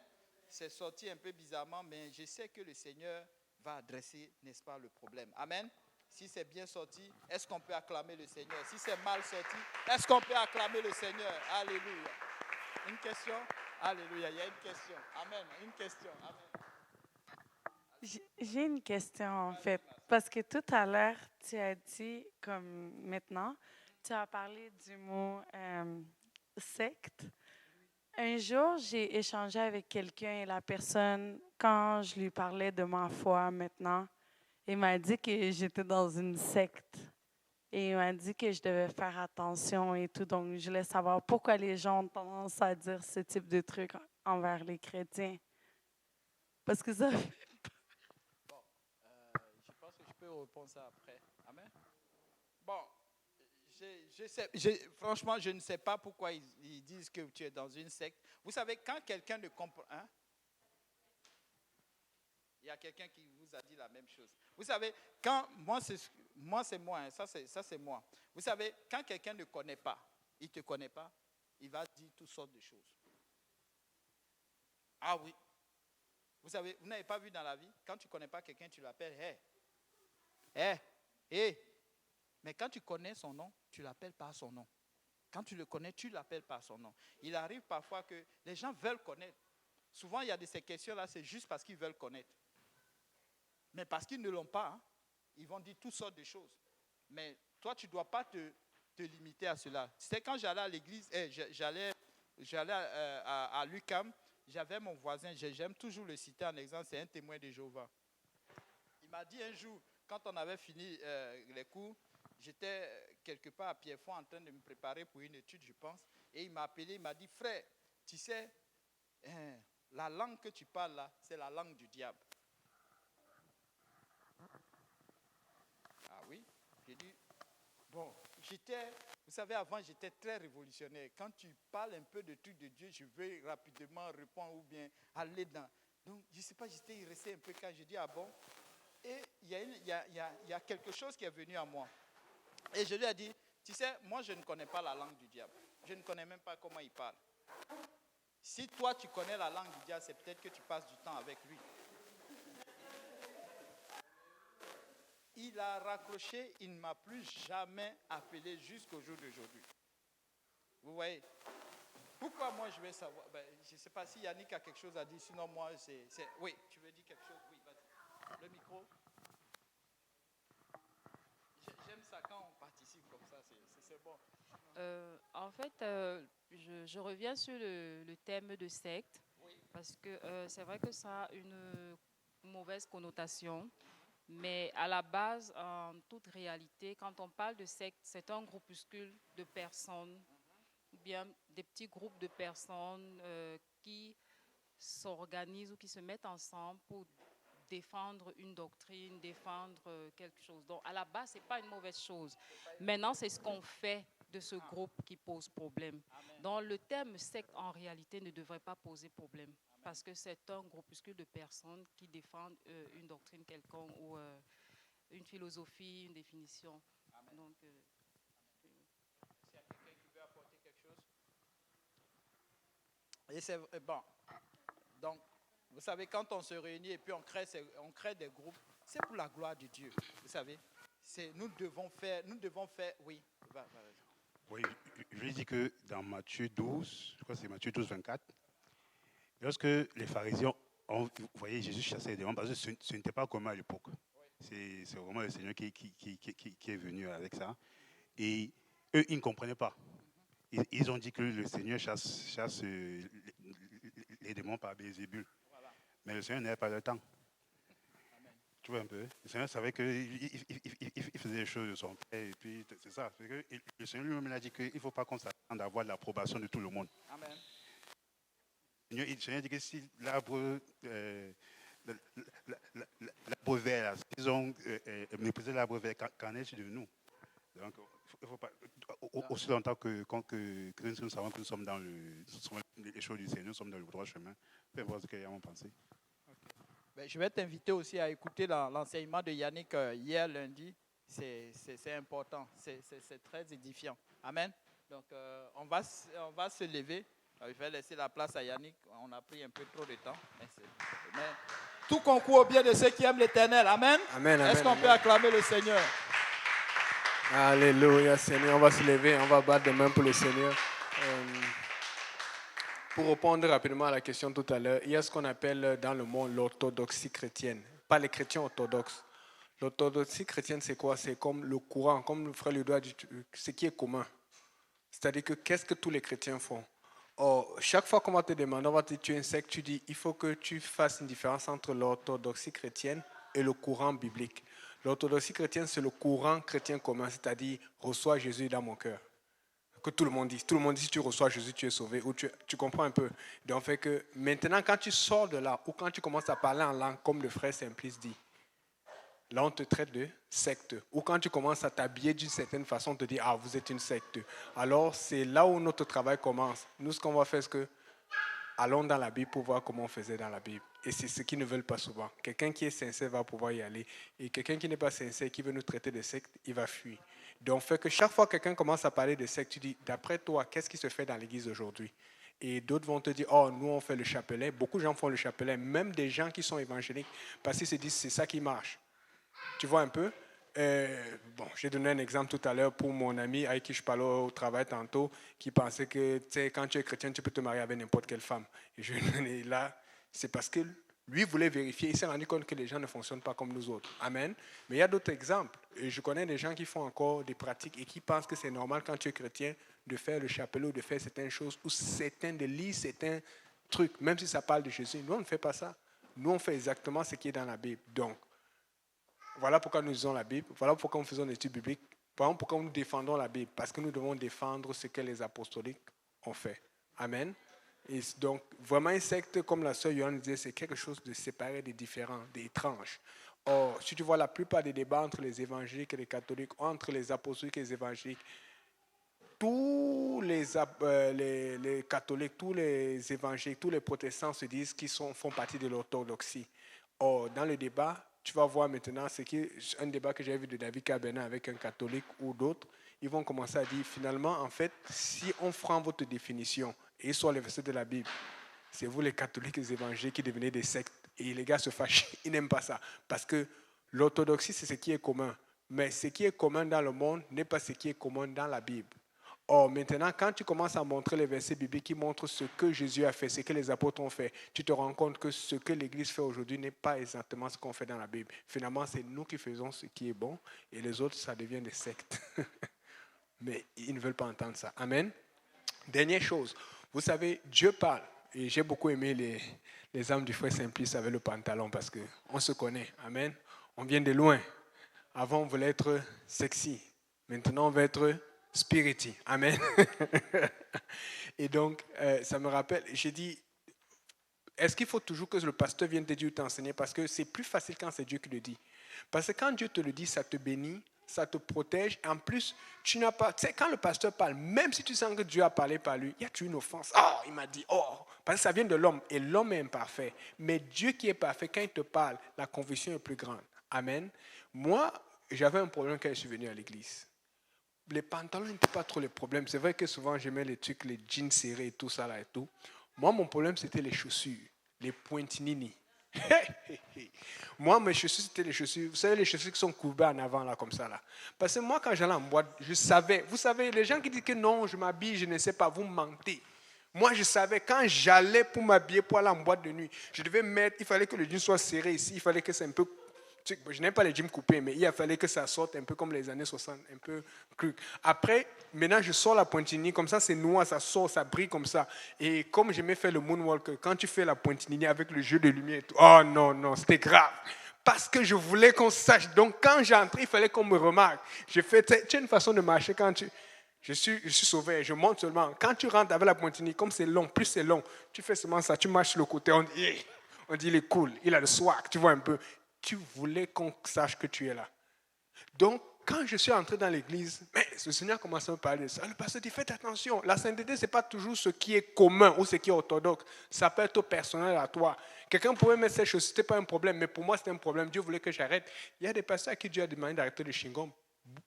C'est sorti un peu bizarrement, mais je sais que le Seigneur va adresser, n'est-ce pas, le problème. Amen. Si c'est bien sorti, est-ce qu'on peut acclamer le Seigneur? Si c'est mal sorti, est-ce qu'on peut acclamer le Seigneur? Alléluia. Une question? Alléluia. Il y a une question. Amen. Une question. Amen. J'ai une question en fait, parce que tout à l'heure, tu as dit, comme maintenant, tu as parlé du mot secte. Un jour, j'ai échangé avec quelqu'un et la personne, quand je lui parlais de ma foi maintenant, il m'a dit que j'étais dans une secte. Et il m'a dit que je devais faire attention et tout. Donc, je voulais savoir pourquoi les gens ont tendance à dire ce type de trucs envers les chrétiens. Parce que ça... Je pense que je peux répondre ça après. Amen. Bon, franchement, je ne sais pas pourquoi ils disent que tu es dans une secte. Vous savez, quand quelqu'un ne comprend... Hein? Il y a quelqu'un qui vous a dit la même chose. Vous savez, quand moi c'est moi, hein, ça c'est moi. Vous savez, quand quelqu'un ne connaît pas, il ne te connaît pas, il va dire toutes sortes de choses. Ah oui. Vous savez, vous n'avez pas vu dans la vie, quand tu ne connais pas quelqu'un, tu l'appelles hey. Mais quand tu connais son nom, tu l'appelles par son nom. Quand tu le connais, tu l'appelles par son nom. Il arrive parfois que les gens veulent connaître. Souvent, il y a de ces questions-là, c'est juste parce qu'ils veulent connaître. Mais parce qu'ils ne l'ont pas, hein, ils vont dire toutes sortes de choses. Mais toi, tu ne dois pas te limiter à cela. C'est quand j'allais à l'église, j'allais à l'UQAM, j'avais mon voisin, j'aime toujours le citer en exemple, c'est un témoin de Jéhovah. Il m'a dit un jour, quand on avait fini les cours, j'étais quelque part à Pierrefonds en train de me préparer pour une étude, je pense, et il m'a appelé, il m'a dit, frère, tu sais, la langue que tu parles là, c'est la langue du diable. Ah oui, j'ai dit, bon, vous savez, avant j'étais très révolutionnaire. Quand tu parles un peu de trucs de Dieu, je veux rapidement répondre ou bien aller dans. Donc, je ne sais pas, j'étais resté un peu quand j'ai dit, ah bon. Et il y a quelque chose qui est venu à moi. Et je lui ai dit, tu sais, moi je ne connais pas la langue du diable. Je ne connais même pas comment il parle. Si toi tu connais la langue du diable, c'est peut-être que tu passes du temps avec lui. Il a raccroché, il ne m'a plus jamais appelé jusqu'au jour d'aujourd'hui. Vous voyez? Pourquoi moi je vais savoir? Je ne sais pas si Yannick a quelque chose à dire, sinon moi c'est... Oui, tu veux dire quelque chose? Oui, vas-y. Le micro. J'aime ça quand on participe comme ça, c'est bon. En fait, je reviens sur le thème de secte, Oui. parce que c'est vrai que ça a une mauvaise connotation. Mais à la base, en toute réalité, quand on parle de secte, c'est un groupuscule de personnes, ou bien des petits groupes de personnes qui s'organisent ou qui se mettent ensemble pour défendre une doctrine, défendre quelque chose. Donc, à la base, ce n'est pas une mauvaise chose. Maintenant, c'est ce qu'on fait de ce groupe qui pose problème. Donc, le terme secte, en réalité, ne devrait pas poser problème parce que c'est un groupuscule de personnes qui défendent une doctrine quelconque ou une philosophie, une définition. Donc, S'il y a quelqu'un qui veut apporter quelque chose. Et c'est bon. Donc, vous savez, quand on se réunit et puis on crée des groupes, c'est pour la gloire de Dieu. Vous savez, nous devons faire, oui. Vas-y. Oui, je lui dis que dans Matthieu 12, je crois que c'est Matthieu 12, 24, lorsque les pharisiens ont, vous voyez, Jésus chassait les démons, parce que ce n'était pas commun à l'époque. C'est vraiment le Seigneur qui est venu avec ça. Et eux, ils ne comprenaient pas. Ils ont dit que le Seigneur chasse les démons par Bézébul. Voilà. Mais le Seigneur n'avait pas le temps. Amen. Tu vois un peu. Le Seigneur savait qu'il faisait les choses de son Père. Et puis, c'est ça. C'est que le Seigneur lui-même a dit qu'il ne faut pas qu'on s'attende à avoir l'approbation de tout le monde. Amen. Le Seigneur dit que si l'arbre vert, s'ils ont méprisé l'arbre vert, qu'en est-il de nous? Donc, il faut pas, aussi longtemps que nous savons que nous sommes dans les choses du Seigneur, nous sommes dans le droit chemin, peu importe ce qu'ils ont pensé. Ben, je vais t'inviter aussi à écouter l'enseignement de Yannick hier lundi. C'est important, c'est très édifiant. Amen. Donc, on va se lever. Je vais laisser la place à Yannick. On a pris un peu trop de temps. Mais tout concourt au bien de ceux qui aiment l'Éternel. Amen. Amen. Est-ce qu'on peut acclamer le Seigneur? Alléluia, Seigneur. On va se lever, on va battre des mains pour le Seigneur. Pour répondre rapidement à la question tout à l'heure, il y a ce qu'on appelle dans le monde l'orthodoxie chrétienne. Pas les chrétiens orthodoxes. L'orthodoxie chrétienne, c'est quoi? C'est comme le courant, comme le frère Ludo a dit, ce qui est commun. C'est-à-dire que qu'est-ce que tous les chrétiens font? Or, chaque fois qu'on va te demander, on va te dire tu es un secte, tu dis il faut que tu fasses une différence entre l'orthodoxie chrétienne et le courant biblique. L'orthodoxie chrétienne, c'est le courant chrétien commun, c'est-à-dire reçois Jésus dans mon cœur. Que tout le monde dit. Tout le monde dit si tu reçois Jésus, tu es sauvé. Ou tu comprends un peu. Donc, fait que maintenant, quand tu sors de là, ou quand tu commences à parler en langue, comme le frère Simplice dit, là, on te traite de secte. Ou quand tu commences à t'habiller d'une certaine façon, on te dit, ah, vous êtes une secte. Alors, c'est là où notre travail commence. Nous, ce qu'on va faire, c'est que allons dans la Bible pour voir comment on faisait dans la Bible. Et c'est ce qu'ils ne veulent pas souvent. Quelqu'un qui est sincère va pouvoir y aller. Et quelqu'un qui n'est pas sincère, qui veut nous traiter de secte, il va fuir. Donc, fait que chaque fois que quelqu'un commence à parler de secte, tu dis, d'après toi, qu'est-ce qui se fait dans l'église aujourd'hui? Et d'autres vont te dire, oh, nous, on fait le chapelet. Beaucoup de gens font le chapelet, même des gens qui sont évangéliques, parce qu'ils se disent, c'est ça qui marche. Tu vois un peu? Bon, j'ai donné un exemple tout à l'heure pour mon ami avec qui je parlais au travail tantôt, qui pensait que quand tu es chrétien, tu peux te marier avec n'importe quelle femme. Et là, c'est parce que lui voulait vérifier. Il s'est rendu compte que les gens ne fonctionnent pas comme nous autres. Amen. Mais il y a d'autres exemples. Et je connais des gens qui font encore des pratiques et qui pensent que c'est normal quand tu es chrétien de faire le chapelet ou de faire certaines choses ou de lire certains trucs, même si ça parle de Jésus. Nous, on ne fait pas ça. Nous, on fait exactement ce qui est dans la Bible. Donc, voilà pourquoi nous lisons la Bible, voilà pourquoi nous faisons une étude biblique, voilà pourquoi nous défendons la Bible, parce que nous devons défendre ce que les apostoliques ont fait. Amen. Et donc, vraiment, une secte, comme la sœur Yohann disait, c'est quelque chose de séparé, de différent, d'étrange. Or, si tu vois la plupart des débats entre les évangéliques et les catholiques, entre les apostoliques et les évangéliques, tous les catholiques, tous les évangéliques, tous les protestants se disent qu'ils font partie de l'orthodoxie. Or, dans le débat, tu vas voir maintenant, c'est un débat que j'ai vu de David Cabernet avec un catholique ou d'autres. Ils vont commencer à dire, finalement, en fait, si on prend votre définition et soit les versets de la Bible, c'est vous les catholiques et les évangéliques qui devenez des sectes. Et les gars se fâchent, ils n'aiment pas ça. Parce que l'orthodoxie, c'est ce qui est commun. Mais ce qui est commun dans le monde n'est pas ce qui est commun dans la Bible. Or, maintenant, quand tu commences à montrer les versets bibliques qui montrent ce que Jésus a fait, ce que les apôtres ont fait, tu te rends compte que ce que l'Église fait aujourd'hui n'est pas exactement ce qu'on fait dans la Bible. Finalement, c'est nous qui faisons ce qui est bon et les autres, ça devient des sectes. Mais ils ne veulent pas entendre ça. Amen. Dernière chose, vous savez, Dieu parle. Et j'ai beaucoup aimé les âmes du frère Simplice avec le pantalon parce qu'on se connaît. Amen. On vient de loin. Avant, on voulait être sexy. Maintenant, on veut être spiriti. Amen. Et donc, ça me rappelle, j'ai dit, Est-ce qu'il faut toujours que le pasteur vienne te dire ou t'enseigner? Parce que c'est plus facile quand c'est Dieu qui le dit. Parce que quand Dieu te le dit, ça te bénit, ça te protège. En plus, tu n'as pas... Tu sais, quand le pasteur parle, même si tu sens que Dieu a parlé par lui, il y a toujours une offense. Oh, il m'a dit, oh. Parce que ça vient de l'homme. Et l'homme est imparfait. Mais Dieu qui est parfait, quand il te parle, la conviction est plus grande. Amen. Moi, j'avais un problème quand je suis venu à l'église. Les pantalons n'étaient pas trop les problèmes. C'est vrai que souvent, j'aimais les trucs, les jeans serrés et tout ça là et tout. Moi, mon problème, c'était les chaussures, les pointinini. Moi, mes chaussures, c'était les chaussures. Vous savez, les chaussures qui sont courbées en avant, là, comme ça, là. Parce que moi, quand j'allais en boîte, je savais. Vous savez, les gens qui disent que non, je m'habille, je ne sais pas, vous mentez. Moi, je savais, quand j'allais pour m'habiller, pour aller en boîte de nuit, je devais mettre, il fallait que le jean soit serré ici, il fallait que c'est un peu... Je n'aime pas les jeans coupés, mais il a fallu que ça sorte un peu comme les années 60, un peu cru. Après, maintenant, je sors la pointinini, comme ça, c'est noir, ça sort, ça brille comme ça. Et comme j'aimais faire le moonwalk, quand tu fais la pointinini avec le jeu de lumière et tout, oh non, non, c'était grave. Parce que je voulais qu'on sache. Donc, quand j'entrais, il fallait qu'on me remarque. Tu as une façon de marcher quand tu... Je suis sauvé, je monte seulement. Quand tu rentres avec la pointinini, comme c'est long, plus c'est long, tu fais seulement ça, tu marches sur le côté, on dit il est cool, il a le swag, tu vois un peu. Tu voulais qu'on sache que tu es là. Donc, quand je suis entré dans l'église, mais le Seigneur commence à me parler de ça. Le pasteur dit, faites attention, la sainteté, ce n'est pas toujours ce qui est commun ou ce qui est orthodoxe. Ça peut être personnel à toi. Quelqu'un pouvait mettre ces choses, ce n'était pas un problème, mais pour moi, c'était un problème. Dieu voulait que j'arrête. Il y a des pasteurs à qui Dieu a demandé d'arrêter le chewing-gum.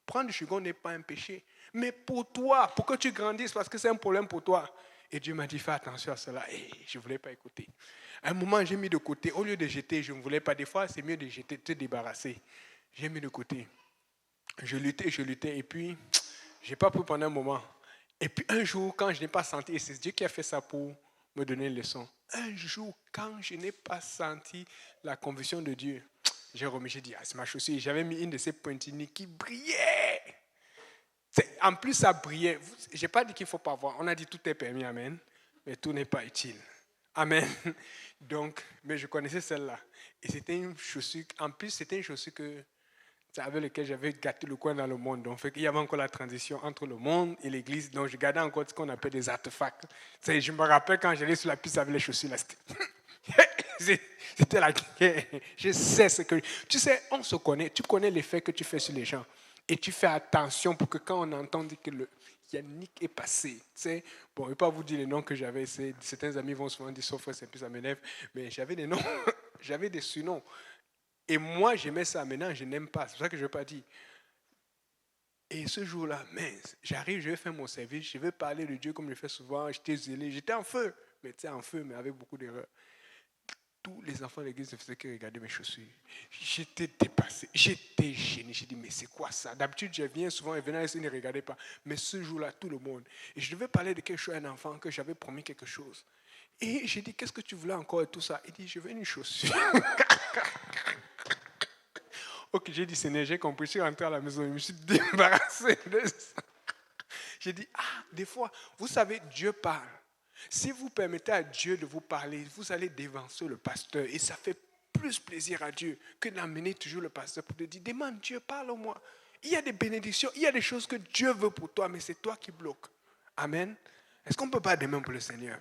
Prendre du chewing-gum n'est pas un péché. Mais pour toi, pour que tu grandisses, parce que c'est un problème pour toi. Et Dieu m'a dit, fais attention à cela. Et je ne voulais pas écouter. À un moment, j'ai mis de côté. Au lieu de jeter, je ne voulais pas. Des fois, c'est mieux de jeter, de te débarrasser. J'ai mis de côté. Je luttais. Et puis, je n'ai pas pris pendant un moment. Et puis, un jour, quand je n'ai pas senti, et c'est Dieu qui a fait ça pour me donner une leçon. Un jour, quand je n'ai pas senti la conviction de Dieu, j'ai dit, c'est ma chaussure. J'avais mis une de ces pointini qui brillait. En plus, ça brillait. Je n'ai pas dit qu'il ne faut pas voir. On a dit tout est permis, amen. Mais tout n'est pas utile. Amen. Donc, mais je connaissais celle-là. Et c'était une chaussure, en plus, c'était une chaussure avec laquelle j'avais gâté le coin dans le monde. Donc, il y avait encore la transition entre le monde et l'église. Donc, je gardais encore ce qu'on appelle des artefacts. Je me rappelle quand j'allais sur la piste avec les chaussures, là, c'était la guerre. Je sais ce que... Tu sais, on se connaît. Tu connais l'effet que tu fais sur les gens. Et tu fais attention pour que quand on entend dire que Yannick est passé. Bon, je ne vais pas vous dire les noms que j'avais. Certains amis vont souvent dire, sauf frère, c'est plus ça m'énerve. Mais j'avais des noms, j'avais des surnoms. Et moi, j'aimais ça. Maintenant, je n'aime pas. C'est pour ça que je ne vais pas dire. Et ce jour-là, j'arrive, je vais faire mon service. Je vais parler de Dieu comme je fais souvent. J'étais zélé. J'étais en feu. Mais tu sais, en feu, mais avec beaucoup d'erreurs. Tous les enfants de l'église ne faisaient que regarder mes chaussures. J'étais dépassé, j'étais gêné. J'ai dit, mais c'est quoi ça? D'habitude, je viens souvent et venant ici, ils ne regardaient pas. Mais ce jour-là, tout le monde. Et je devais parler de quelque chose à un enfant, que j'avais promis quelque chose. Et j'ai dit, qu'est-ce que tu voulais encore et tout ça? Il dit, je veux une chaussure. Ok, j'ai dit, Seigneur, j'ai compris. Je suis rentré à la maison, je me suis débarrassé de ça. J'ai dit, des fois, vous savez, Dieu parle. Si vous permettez à Dieu de vous parler, vous allez dévancer le pasteur. Et ça fait plus plaisir à Dieu que d'amener toujours le pasteur pour te dire, demande Dieu, parle-moi. Il y a des bénédictions, il y a des choses que Dieu veut pour toi, mais c'est toi qui bloques. Amen. Est-ce qu'on ne peut pas demander pour le Seigneur?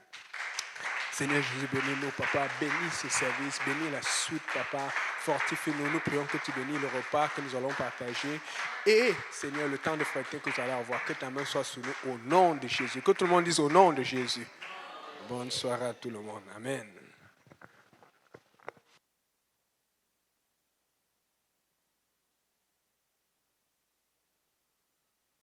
Seigneur Jésus, bénis-nous, papa. Bénis ce service, bénis la suite, papa. Fortifie-nous. Nous prions que tu bénis le repas que nous allons partager. Et, Seigneur, le temps de fêter que nous allons avoir, que ta main soit sur nous au nom de Jésus. Que tout le monde dise au nom de Jésus. Bonne soirée à tout le monde. Amen.